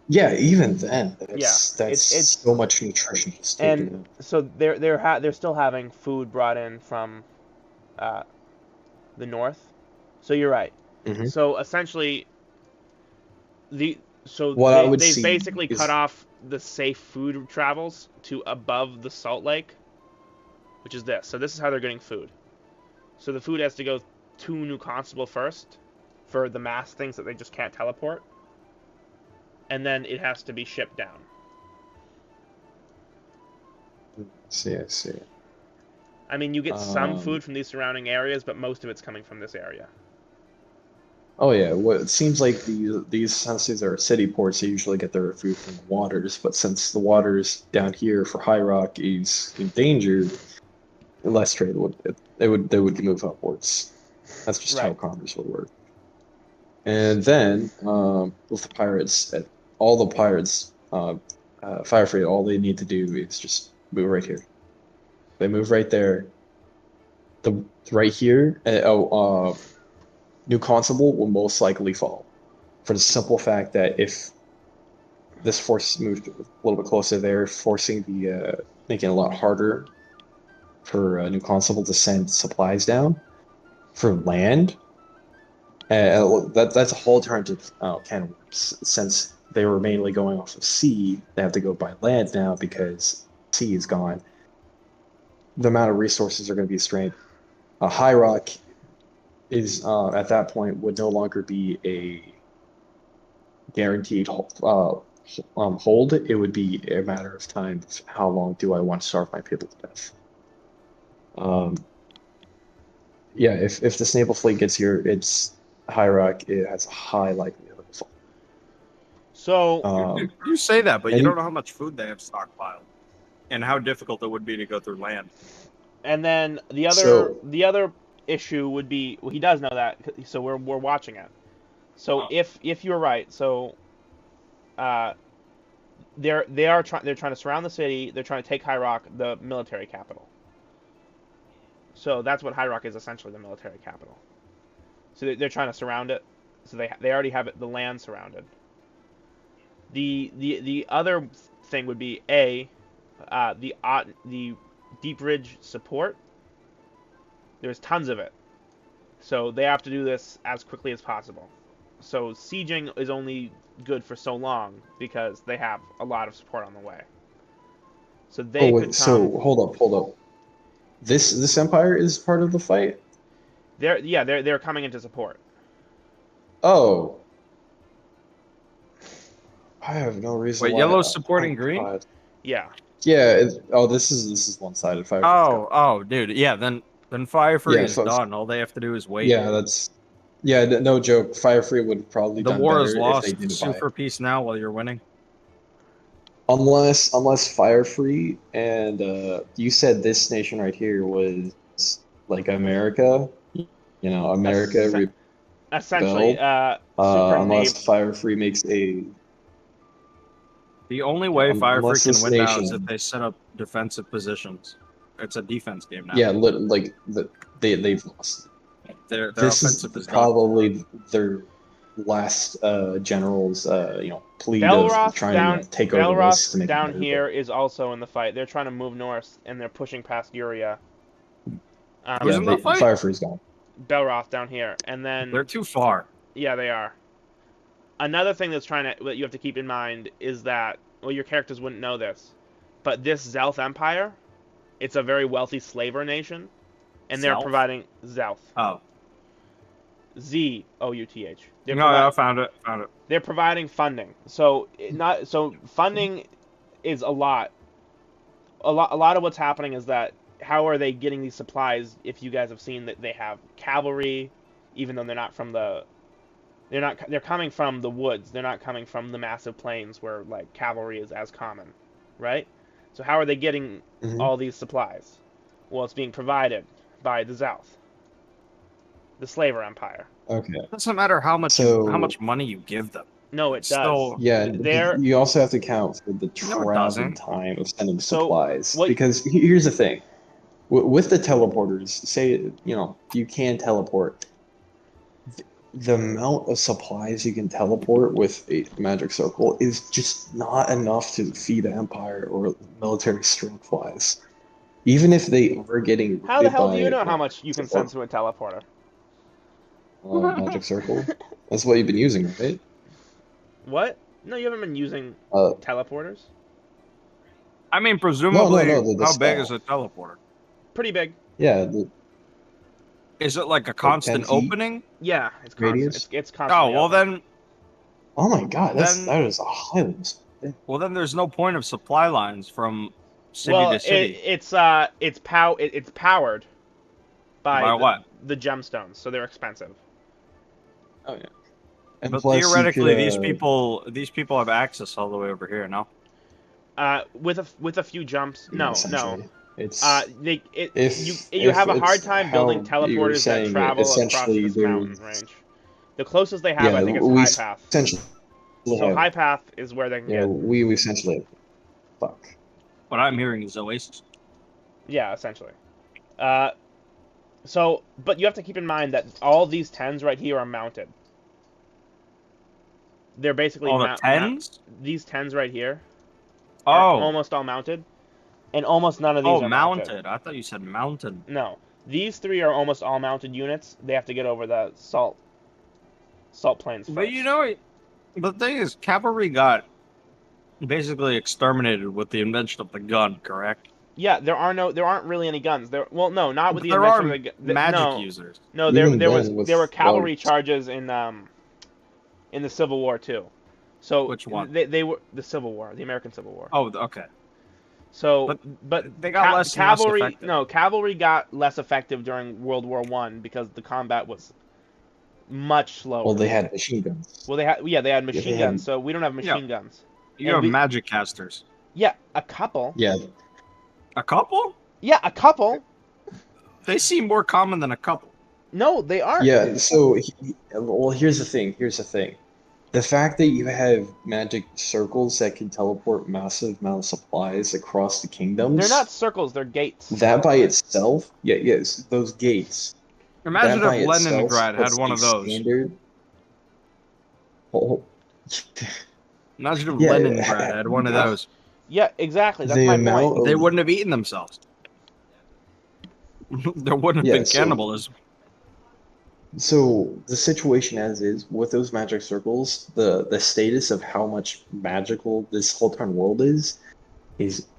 Yeah, even then, it's so much nutrition just taken in. So they're still having food brought in from the north. So you're right. Mm-hmm. So essentially, they've basically cut off the safe food travels to above the Salt Lake, which is this. So this is how they're getting food. So the food has to go to New Constable first for the mass things that they just can't teleport. And then it has to be shipped down. I see. I mean, you get some food from these surrounding areas, but most of it's coming from this area. Oh yeah, well, it seems like since these are city ports, they usually get their food from the waters. But since the waters down here for High Rock is endangered, less trade they would move upwards. That's just how commerce would work. And then with the pirates, all the pirates, Firefree, all they need to do is just move right here. They move right there. Right here. New Constable will most likely fall, for the simple fact that if this force moved a little bit closer there, making it a lot harder for New Constable to send supplies down. For land, that's a whole alternative can of worms. Since they were mainly going off of sea, they have to go by land now because sea is gone. The amount of resources are going to be strained. High Rock is at that point would no longer be a guaranteed hold. It would be a matter of time. How long do I want to starve my people to death? Yeah, if the Naval Fleet gets here, it's High Rock. It has a high likelihood of fall. So you say that, but you don't know how much food they have stockpiled, and how difficult it would be to go through land. And then the other issue would be, well, he does know that, so we're watching it. So if you're right, so they're trying to surround the city. They're trying to take High Rock, the military capital. So that's what High Rock is, essentially the military capital. So they're trying to surround it. So they already have the land surrounded. The other thing would be the Deep Ridge support. There's tons of it. So they have to do this as quickly as possible. So sieging is only good for so long because they have a lot of support on the way. So they could come... So hold up. This empire is part of the fight? They're coming into support. Oh. I have no reason. Wait, yellow's supporting green? God. Yeah. Yeah. This is one-sided. Fire. Oh, dude. Yeah. Then Firefree is done. All they have to do is wait. Yeah, no joke. Firefree would probably the done war better is lost. if they didn't Sue for peace now while you're winning. Unless Firefree and you said this nation right here was like America. America. Essentially, unless Firefree makes a. The only way Firefree can win now is if they set up defensive positions. It's a defense game now. Yeah, they've lost. Their this offensive is probably their last generals. Plea Belroth of trying to take over this to make down here is also in the fight. They're trying to move north, and they're pushing past Uria. Who's in the fight? Firefree's gone. Belroth down here, and then they're too far. Yeah, they are. Another thing that you have to keep in mind is that, well, your characters wouldn't know this, but this Zelth Empire, it's a very wealthy slaver nation, and they're providing Zelth. Oh. Zouth. I found it. They're providing funding. So funding is a lot. A lot of what's happening is that how are they getting these supplies if you guys have seen that they have cavalry, even though they're not from the... They're coming from the woods. They're not coming from the massive plains where, like, cavalry is as common, right? So how are they getting all these supplies? Well, it's being provided by the South. The Slaver Empire. Okay. It doesn't matter how much money you give them. No, it It's does. still- Yeah, They're... you also have to account for the No, it travel doesn't. time of sending So, supplies. what- Because here's the thing. With the teleporters, say, you can teleport. The amount of supplies you can teleport with a magic circle is just not enough to feed the Empire or military strength wise. Even if they are getting How the raided hell do by, you know how much you can send to a teleporter? magic circle? That's what you've been using, right? What? No, you haven't been using Uh, teleporters? I mean, presumably, the how big staff. is a teleporter? Pretty big. yeah, Is it like a constant 10 feet? opening? Yeah, it's constant. Radius? It's constant. Oh, well then, oh my god, Then- that is a highland. there's no point of supply lines from city well, to city. it's powered by, By what? The gemstones, so they're expensive. Oh yeah. And But plus you theoretically, could, these people have access all the way over here. No. With a few jumps. No. essentially. It's You have a hard it's time how building you were teleporters that saying it, travel across essentially this they're- mountain range. The closest they have, I think, is we High Path. essentially So have- High Path is where they can yeah, get. we essentially fuck. What I'm hearing is Oasis. Yeah, essentially. But you have to keep in mind that all these 10s right here are mounted. They're basically All the tens? these 10s right here are Oh, almost all mounted, and almost none of these are mounted. I thought you said mounted. No, these 3 are almost all mounted units. They have to get over the salt plains first. But the thing is, cavalry got basically exterminated with the invention of the gun. Correct? Yeah, there aren't really any guns. No, not with the There invention are of the magic users. No, Even there then, with were cavalry bows. charges in the Civil War too. So Which one? They were the Civil War, the American Civil War. Oh, okay. So, but they got less and less cavalry. effective. No, cavalry got less effective during World War One because the combat was much slower. Well, they had machine guns. Well, they had machine they guns. had- So we don't have machine guns. You And have we- magic casters. Yeah, a couple. Yeah, A couple? Yeah, a couple. They seem more common than a couple. No, they aren't. yeah. So, well, here's the thing. The fact that you have magic circles that can teleport massive amount of supplies across the kingdoms. They're not circles. They're gates. That by itself, yes, those gates. Imagine that by if itself Leningrad had puts one a of those. Standard... Oh, Imagine if Yeah. Leningrad had one of those. Yeah, exactly. That's The my amount point. of- They wouldn't have eaten themselves. There wouldn't have Yeah, been so- cannibalism. So the situation as is with those magic circles, the status of how much magical this whole entire world is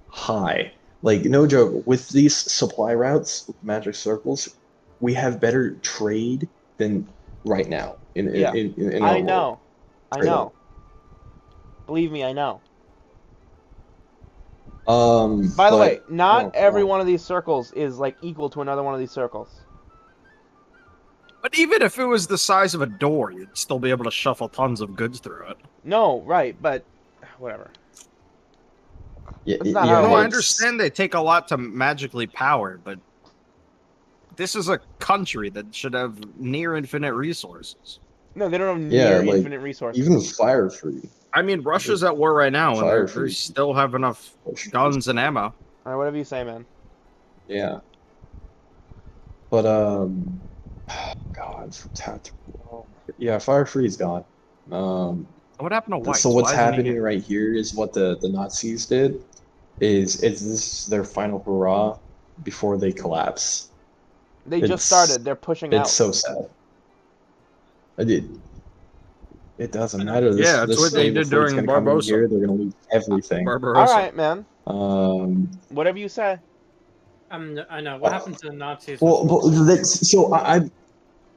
high. Like no joke, with these supply routes, with magic circles, we have better trade than right now in Yeah. in our I world. know. I Trade. know. Believe me, I know. But- By the way, not oh, every oh. one of these circles is like equal to another one of these circles. But even if it was the size of a door, you'd still be able to shuffle tons of goods through it. No, right, but whatever. Yeah, That's not yeah, how it No, I works. understand they take a lot to magically power, but this is a country that should have near infinite resources. No, they don't have Yeah, near like, infinite resources. even fire free. I mean, Russia's at war right now, and Fire they free. still have enough guns and ammo. Alright, whatever you say, man. Yeah. But God, yeah, fire free is gone. What happened to white? So what's happening right here is what the Nazis did is this is their final hurrah before they collapse. They It's- just started. They're pushing out. It's so sad. It doesn't matter. Yeah, that's what they slave did fleet's during gonna come in Barbarossa. Here, they're gonna lose everything. Barbarossa. Alright, man. Whatever you say. I know. What happened to the Nazis? So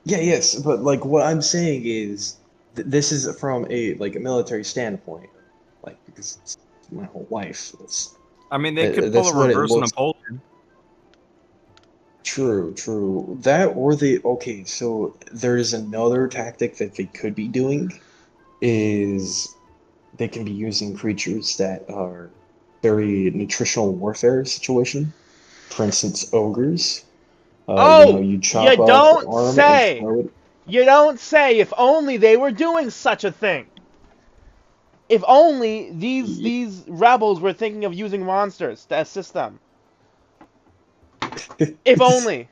yes, but like what I'm saying is this is from a military standpoint, like because it's my whole life. I mean, they could pull That's a what it reverse looks- Napoleon. True. That or okay, so there is another tactic that they could be doing is they can be using creatures that are very nutritional warfare situation. For instance, ogres. Oh, You you chop off the don't arm and say. throw it. You don't say. If only they were doing such a thing. If only these rebels were thinking of using monsters to assist them. If only.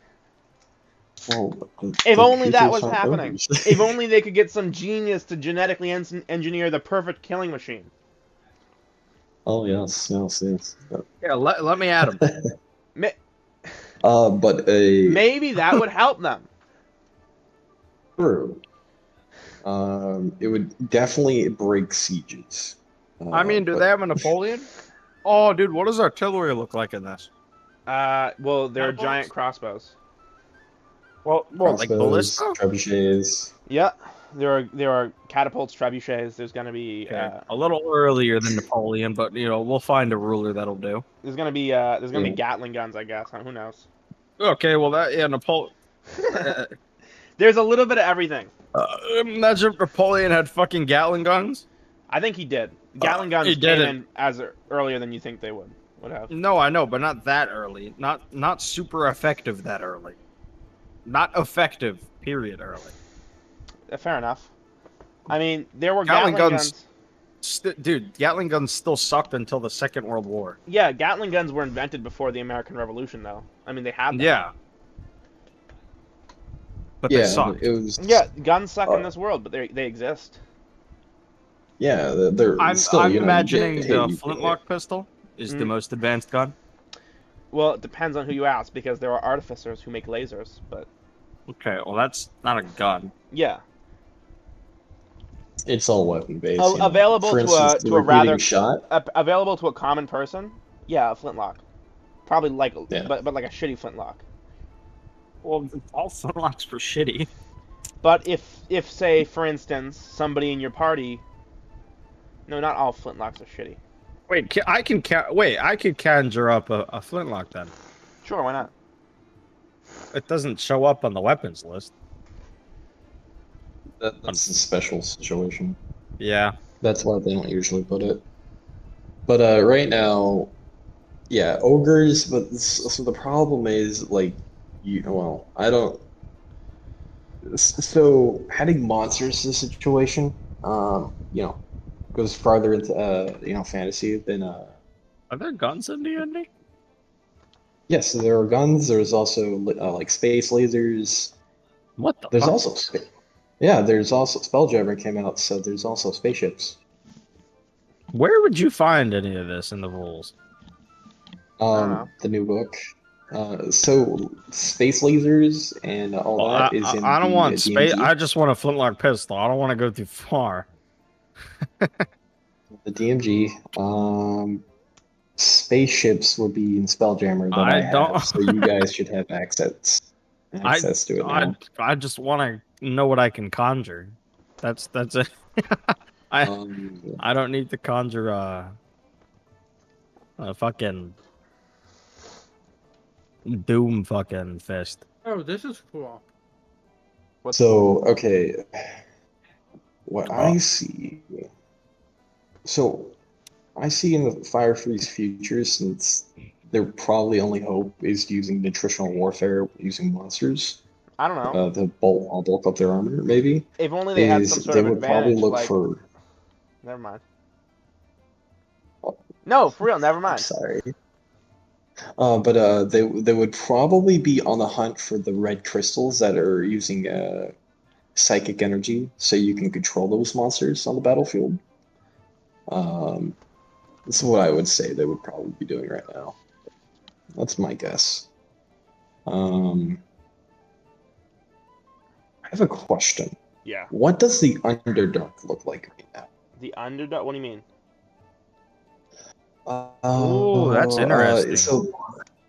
Well, If the only that creatures was aren't happening. ogres. If only they could get some genius to genetically engineer the perfect killing machine. Oh yes. Yeah, let me at him. But a Maybe that would help them. true. It would definitely break sieges. I mean, do But they have a Napoleon? Oh, dude, what does artillery look like in this? Well, they're Catapults? giant crossbows. Well, like crossbows, ballista? trebuchets. Yeah, there are catapults, trebuchets. There's gonna be Okay. A little earlier than Napoleon, but we'll find a ruler that'll do. there's gonna be Yeah. Gatling guns, I guess. Who knows? Okay, well Napoleon. There's a little bit of everything. Imagine if Napoleon had fucking Gatling guns. I think he did. Gatling guns he came didn't. in as earlier than you think they would have. No, I know, but not that early. Not super effective that early. Not effective. Period. Early. Fair enough. I mean, there were Gatling Gatling guns- guns. Dude, Gatling guns still sucked until the Second World War. Yeah, Gatling guns were invented before the American Revolution, though. I mean, they had them. Yeah. But they Yeah, sucked. it was. Yeah, guns suck in this world, but they exist. Yeah, they're I'm still. You imagining get hit, the you get flintlock pistol is the Mm. most advanced gun. Well, it depends on who you ask, because there are artificers who make lasers, but Okay, well that's not a gun. yeah. hit. It's all weapon based. Available For to instance, a the rather repeating shot. Available to a common person. Yeah, a flintlock. Probably like, Yeah. but like a shitty flintlock. Well, all flintlocks were shitty. But if say for instance somebody in your party, no, not all flintlocks are shitty. Wait, I could conjure up a flintlock then. Sure, why not? It doesn't show up on the weapons list. That's a special situation. Yeah. That's why they don't usually put it. But right now, yeah, ogres. But so the problem is like, I don't. So adding monsters to the situation, goes farther into fantasy than Are there guns in D&D? Yes, so there are guns. There's also like space lasers. What the There's fuck? also there's also Spelljammer came out, so there's also spaceships. Where would you find any of this in the rules? know. The new book. So space lasers and all Well, that is in I don't the, want space. DMG. I just want a flintlock pistol. I don't want to go too far. The DMG. Spaceships will be in Spelljammer that I don't- have, so you guys should have access to it now. I just want to know what I can conjure. That's it. I don't need to conjure a fucking Doom fucking fist. Oh, this is cool. So, okay. What I see. So, I see in the Fire Freeze future, since their probably only hope is using nutritional warfare using monsters I don't know. to bulk up their armor, maybe. If only they had some sort they of would probably advantage. look Like, for. never mind. No, for real, never I'm mind. sorry. But they would probably be on the hunt for the red crystals that are using psychic energy, so you can control those monsters on the battlefield. That's what I would say they would probably be doing right now. That's my guess. I have a question. Yeah. What does the Underdark look like right now? The underdog. What do you mean? Ooh, that's interesting. So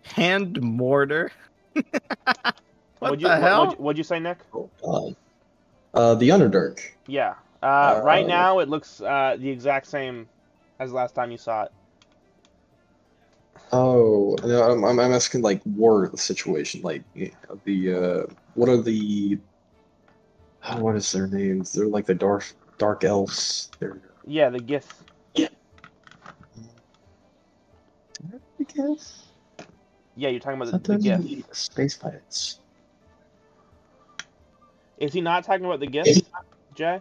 Hand mortar. What What'd the hell? What'd you say, Nick? the Underdark. Yeah. Right now, it looks the exact same as last time you saw it. Oh, no, I'm asking like war situation, like what are the what is their names? They're like the dark elves. They're Yeah, the Gith. I guess. Yeah, you're talking Is about that the Gith. the space pirates? Is he not talking about the Gith, Jay?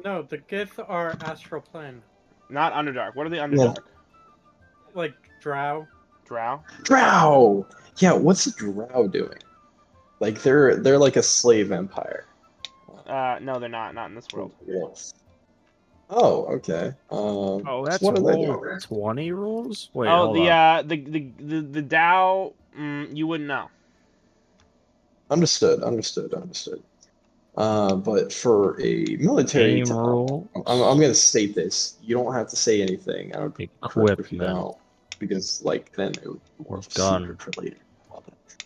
No, the Gith are astral plane. Not Underdark. What are the Yeah. Underdark? Like Drow. Drow? Drow. Yeah, what's the Drow doing? Like they're like a slave empire. No, they're not. Not in this world. Yes. Oh, okay. Oh, that's what are they roll doing? 20 rules? Wait, Oh, hold up. the Dow. You wouldn't know. Understood. But for a military Game town, rules. I'm going to state this. You don't have to say anything. I would prefer if you Equipment. don't, because like then it would Or be gun. secret related.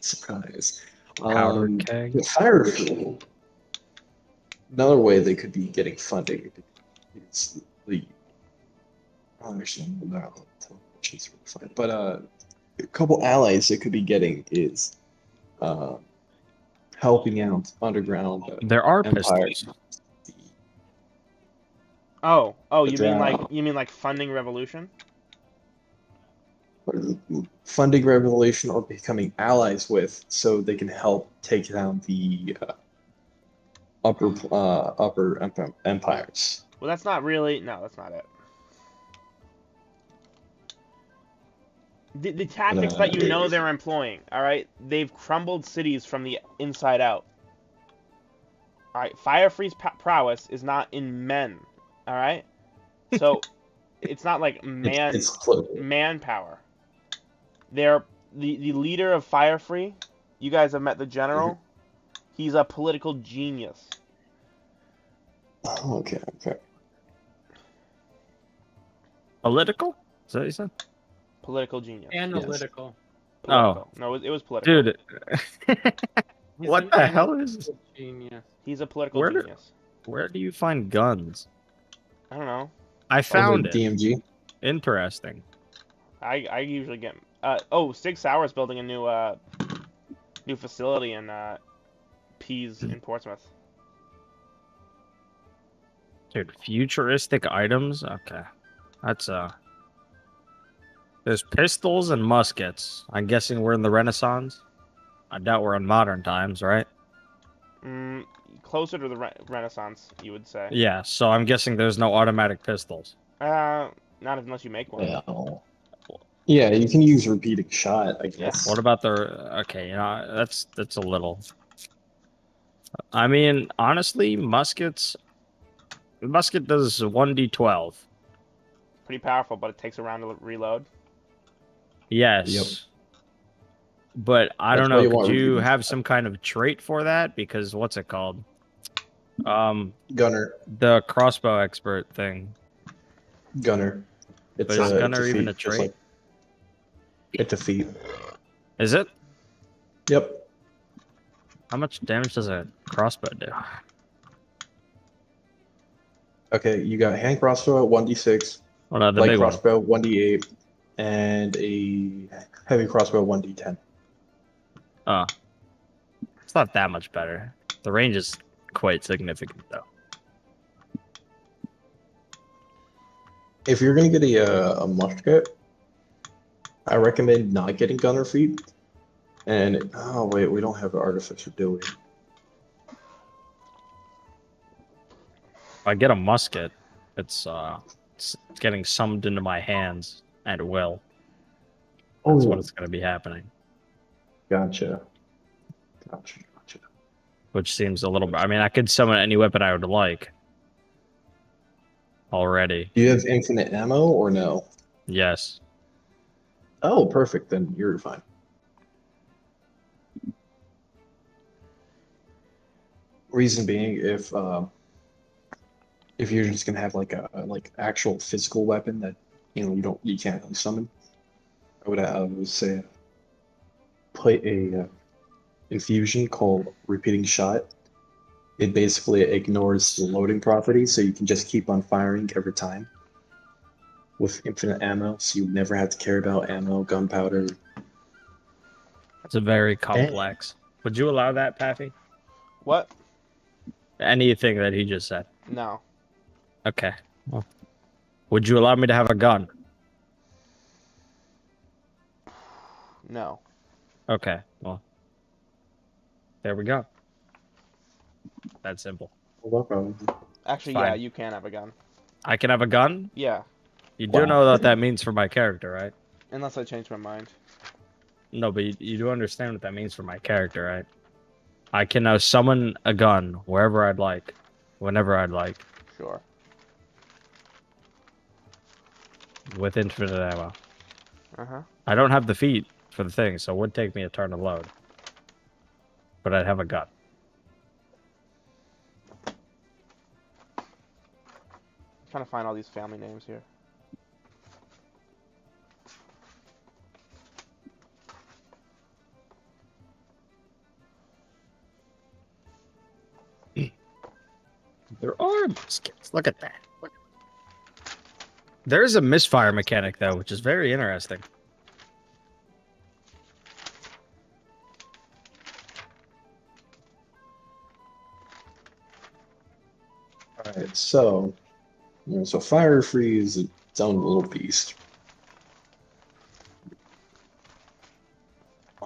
Surprise. Powder keg. The fire fuel. Another way they could be getting funding is the. I don't understand about but a couple allies they could be getting is helping out underground There are empires. pistols. Oh, The you mean like funding revolution? Funding revolution or becoming allies with, so they can help take down the upper empires. Well, that's not really. No, that's not it. The tactics that you know they're employing, all right? They've crumbled cities from the inside out. All right, Firefree's prowess is not in men, all right? So it's not like manpower. They're the leader of Firefree. You guys have met the general. He's a political genius. Oh, okay. Political? Is that what you said? Political genius. Analytical. Political. No, it was political. Dude. He's What an the hell is... analytical genius. He's a political genius. Where do you find guns? I don't know. I found it. DMG. Interesting. I usually get. Sig Sauer's building a new facility in Pease in Portsmouth. Dude, futuristic items? Okay. That's There's pistols and muskets. I'm guessing we're in the Renaissance. I doubt we're in modern times, right? Closer to the Renaissance, you would say. Yeah, so I'm guessing there's no automatic pistols. Not unless you make one. Yeah, you can use repeating shot, I guess. What about the... Okay, that's a little... I mean, honestly, muskets... Musket does 1d12. Pretty powerful, but it takes a round to reload. Yes. Yep. But I That's don't why know, you want could you repeating have shot. some kind of trait for that? Because what's it called? Gunner. The crossbow expert thing. Gunner. It's But is Gunner it's even feat, a just trait? like- it's a feat. Is it? Yep. How much damage does a crossbow do? Okay, you got hand crossbow at 1d6, Well, no, the light big one. crossbow 1d8, and a heavy crossbow 1d10. Oh. It's not that much better. The range is quite significant, though. If you're gonna get a musket, I recommend not getting gunner feet. And oh wait, we don't have an artificer, do we? If I get a musket, it's getting summoned into my hands at will. That's what it's going to be happening. Gotcha. Which seems a little... I mean, I could summon any weapon I would like. Already. Do you have infinite ammo or no? Yes. Oh, perfect. Then you're fine. Reason being, if you're just gonna have like a actual physical weapon that you can't really summon, I would say play a infusion called repeating shot. It basically ignores the loading property, so you can just keep on firing every time. with infinite ammo, so you never have to care about ammo, gunpowder. It's a very complex. Would you allow that, Pappy? What? Anything that he just said. No. Okay. Well, would you allow me to have a gun? No. Okay. Well, there we go. That's simple. No problem. Actually, Fine. yeah, you can have a gun. I can have a gun? Yeah, You do Wow. know what that means for my character, right? unless I change my mind. No, but you do understand what that means for my character, right? I can now summon a gun wherever I'd like, whenever I'd like, Sure. with infinite ammo. Uh-huh. I don't have the feet for the thing, so it would take me a turn to load. But I'd have a gun. I'm trying to find all these family names here. There are muskets. Look at that. There is a misfire mechanic, though, which is very interesting. Alright, so so Fire Free is its own little beast.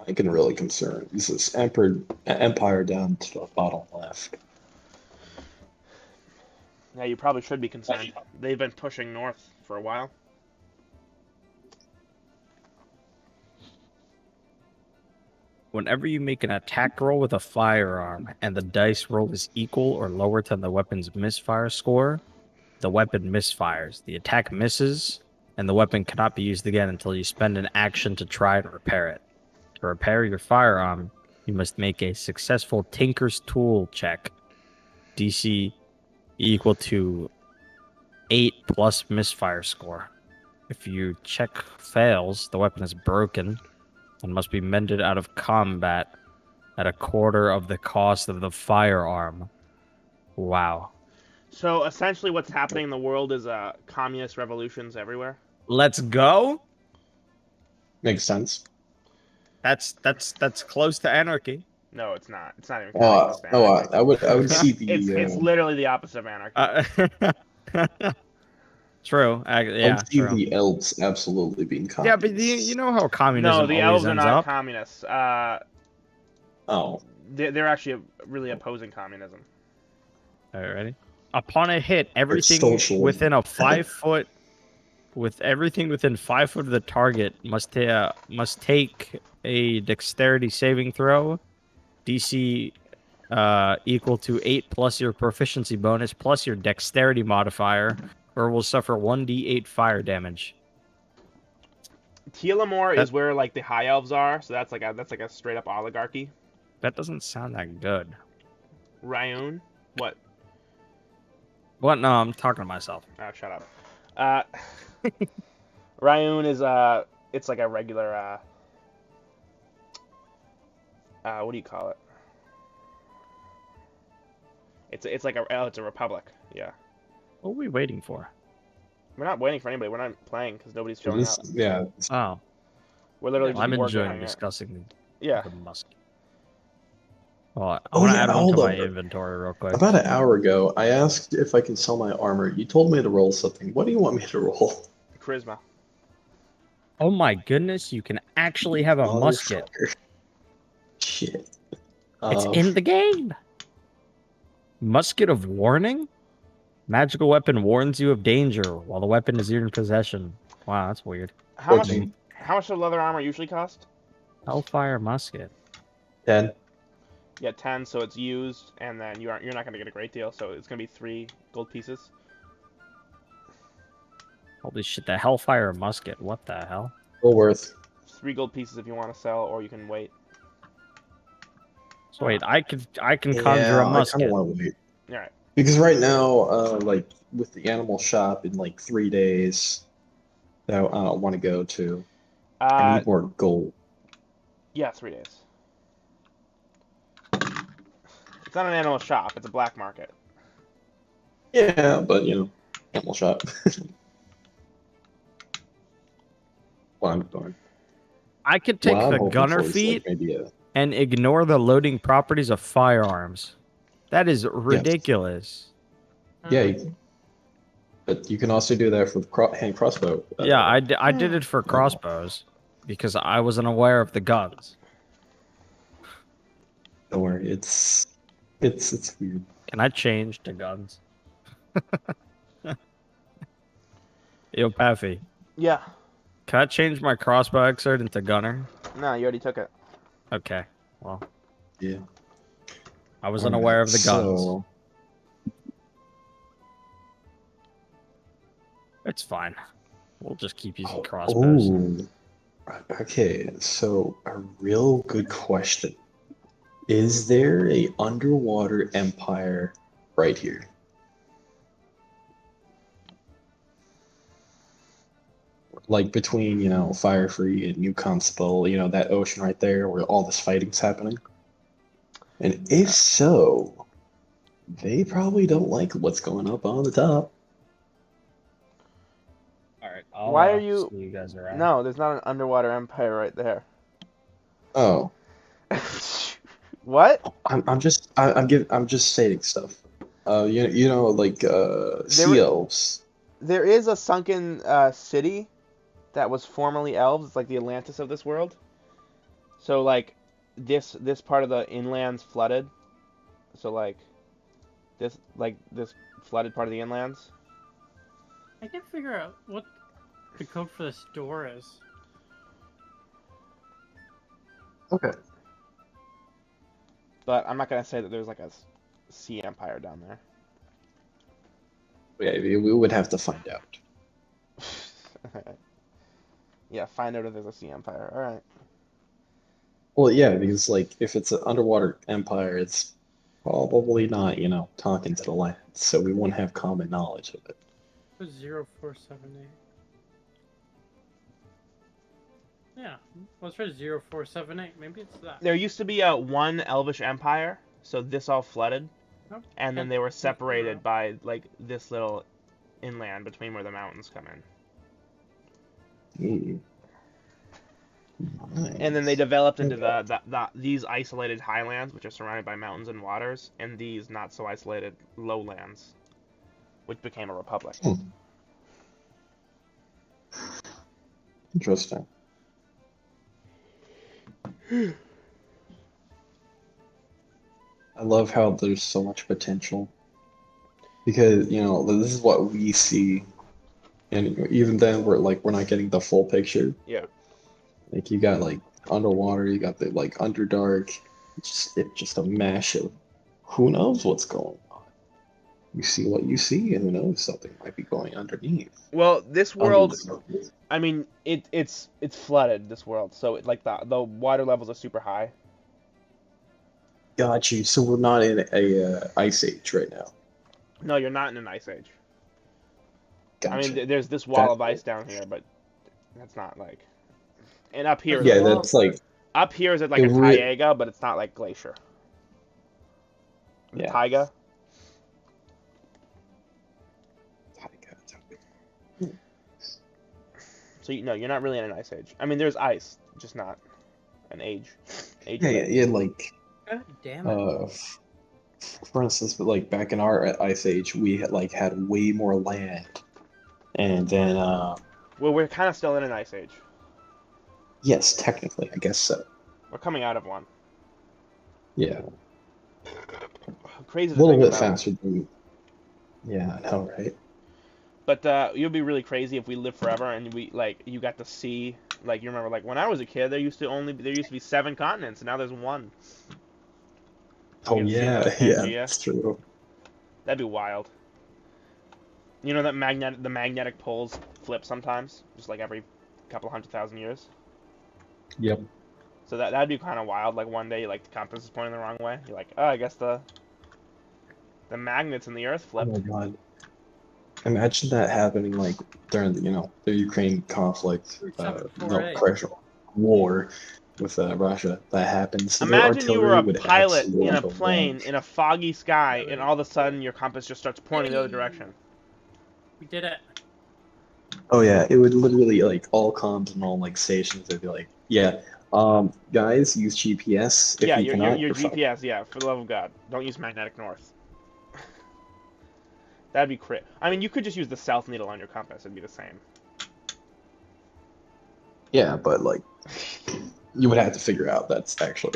I can really concern. This is Empire down to the bottom left. Yeah, you probably should be concerned. They've been pushing north for a while. Whenever you make an attack roll with a firearm and the dice roll is equal or lower than the weapon's misfire score, the weapon misfires. The attack misses, and the weapon cannot be used again until you spend an action to try to repair it. To repair your firearm, you must make a successful Tinker's Tool check. DC equal to 8 plus misfire score. If your check fails, the weapon is broken and must be mended out of combat at a quarter of the cost of the firearm. Wow. So essentially what's happening in the world is communist revolutions everywhere. Let's go. Makes sense. That's close to anarchy. No, it's not. It's not even Oh, communist anarchy. I would see the. It's literally the opposite of anarchy. True. I Yeah, would see true. the elves absolutely being Yeah, communists. but you know how communism No, the always elves are ends not up. communists. Oh, They're actually really opposing communism. All right, ready? Upon a hit, everything social. within a 5 foot, with everything within 5 foot of the target must take a dexterity saving throw, DC equal to 8 plus your proficiency bonus plus your dexterity modifier, or will suffer 1d8 fire damage. Telemore is where like the high elves are, so that's like a straight up oligarchy. That doesn't sound that good. Ryun, what? What? No, I'm talking to myself. Oh, shut up. Ryun is it's like a regular what do you call it? It's like it's a republic. Yeah. What are we waiting for? We're not waiting for anybody. We're not playing because nobody's showing up. yeah. Oh, We're literally just I'm working enjoying on it. discussing Yeah. the musket. Well, I Oh, want to yeah, add one hold to my up. inventory real quick. About an hour ago, I asked if I can sell my armor. You told me to roll something. What do you want me to roll? Charisma. Oh my goodness, you can actually have a musket. Motherfucker. Shit. It's in the game. Musket of Warning? Magical weapon warns you of danger while the weapon is in your possession. Wow, that's weird. How much? 14. How much does leather armor usually cost? Hellfire musket. 10. Yeah, 10. So it's used, and then you're not gonna get a great deal. So it's gonna be 3 gold pieces. Holy shit, the Hellfire musket. What the hell? Well worth. 3 gold pieces if you want to sell, or you can wait. So wait, I can conjure a I kind musket. of want to wait. All right. Because right now, like with the animal shop in like 3 days that I want to go to, I need more gold. Yeah, 3 days. It's not an animal shop. It's a black market. Yeah, but animal shop. Well, I'm going. I could take What I'm the hoping gunner for is, feat like, maybe a and ignore the loading properties of firearms. That is ridiculous. yeah. But you can also do that for the hand crossbow. Yeah, I did it for crossbows because I wasn't aware of the guns. Don't worry, it's weird. Can I change to guns? Yo, Paffy, Yeah. can I change my crossbow excerpt into gunner? No, you already took it. Okay, well, Yeah. I was Alright, unaware of the guns. So, It's fine. We'll just keep using crossbows. ooh. Okay, so a real good question. Is there a underwater empire right here? Like between, Fire Free and New Constable, that ocean right there where all this fighting's happening? And if so, they probably don't like what's going up on the top. All right. Why are you? See you guys around. No, there's not an underwater empire right there. Oh, What? I'm just stating stuff. Like sea elves. There is a sunken city that was formerly elves. It's like the Atlantis of this world. So like this part of the inlands flooded. So like this flooded part of the inlands. I can't figure out what the code for this door is. Okay. But I'm not gonna say that there's like a sea empire down there. Yeah, we would have to find out. Yeah, find out if there's a sea empire. All right. Well, yeah, because like if it's an underwater empire, it's probably not, talking to the land, so we won't have common knowledge of it. 0478. Yeah, let's try 0478. Maybe it's that. There used to be a one elvish empire, so this all flooded, Nope. and then they were separated by like this little inland between where the mountains come in. Nice. And then they developed into these isolated highlands, which are surrounded by mountains and waters, and these not so isolated lowlands, which became a republic. Interesting. I love how there's so much potential because this is what we see, and even then we're not getting the full picture. Yeah. Like you got like underwater, you got the like underdark. It's just a mash of who knows what's going on. You see what you see, and who knows, something might be going underneath. Well, this world, I mean, it's flooded. This world, so the water levels are super high. Got you. So we're not in a ice age right now. No, you're not in an ice age. Gotcha. I mean, there's this wall of ice down here, but that's not like. And up here, yeah, that's like. Up here is like a taiga, but it's not like glacier. Yeah. Taiga. So you're not really in an ice age. I mean, there's ice, just not an age. Yeah, like. God damn it. For instance, but like back in our ice age, we had way more land, and then. Well, we're kind of still in an ice age. Yes, technically, I guess so. We're coming out of one. Yeah. Crazy. A little bit faster than. Yeah, I know, right? But you'll be really crazy if we live forever and you got to see, you remember when I was a kid there used to be 7 continents and now there's 1. Oh yeah, that's true. That'd be wild. You know that the magnetic poles flip sometimes, just like every couple 100,000 years. Yep. So that'd be kind of wild. Like one day, the compass is pointing the wrong way. You're like, oh, I guess the magnets in the Earth flipped. Oh my god. Imagine that happening during the Ukraine conflict, war with Russia. That happens. So imagine you were a pilot in a plane in a foggy sky, and all of a sudden your compass just starts pointing the other direction. We did it. Oh yeah, it would literally like all comms and all like stations. They'd be like, yeah, guys, use GPS. If Yeah, you cannot, your you're fucked. GPS. Yeah, for the love of God, don't use magnetic north. That'd be crit. I mean, you could just use the south needle on your compass. It'd be the same. Yeah, but like, you would have to figure out that's actually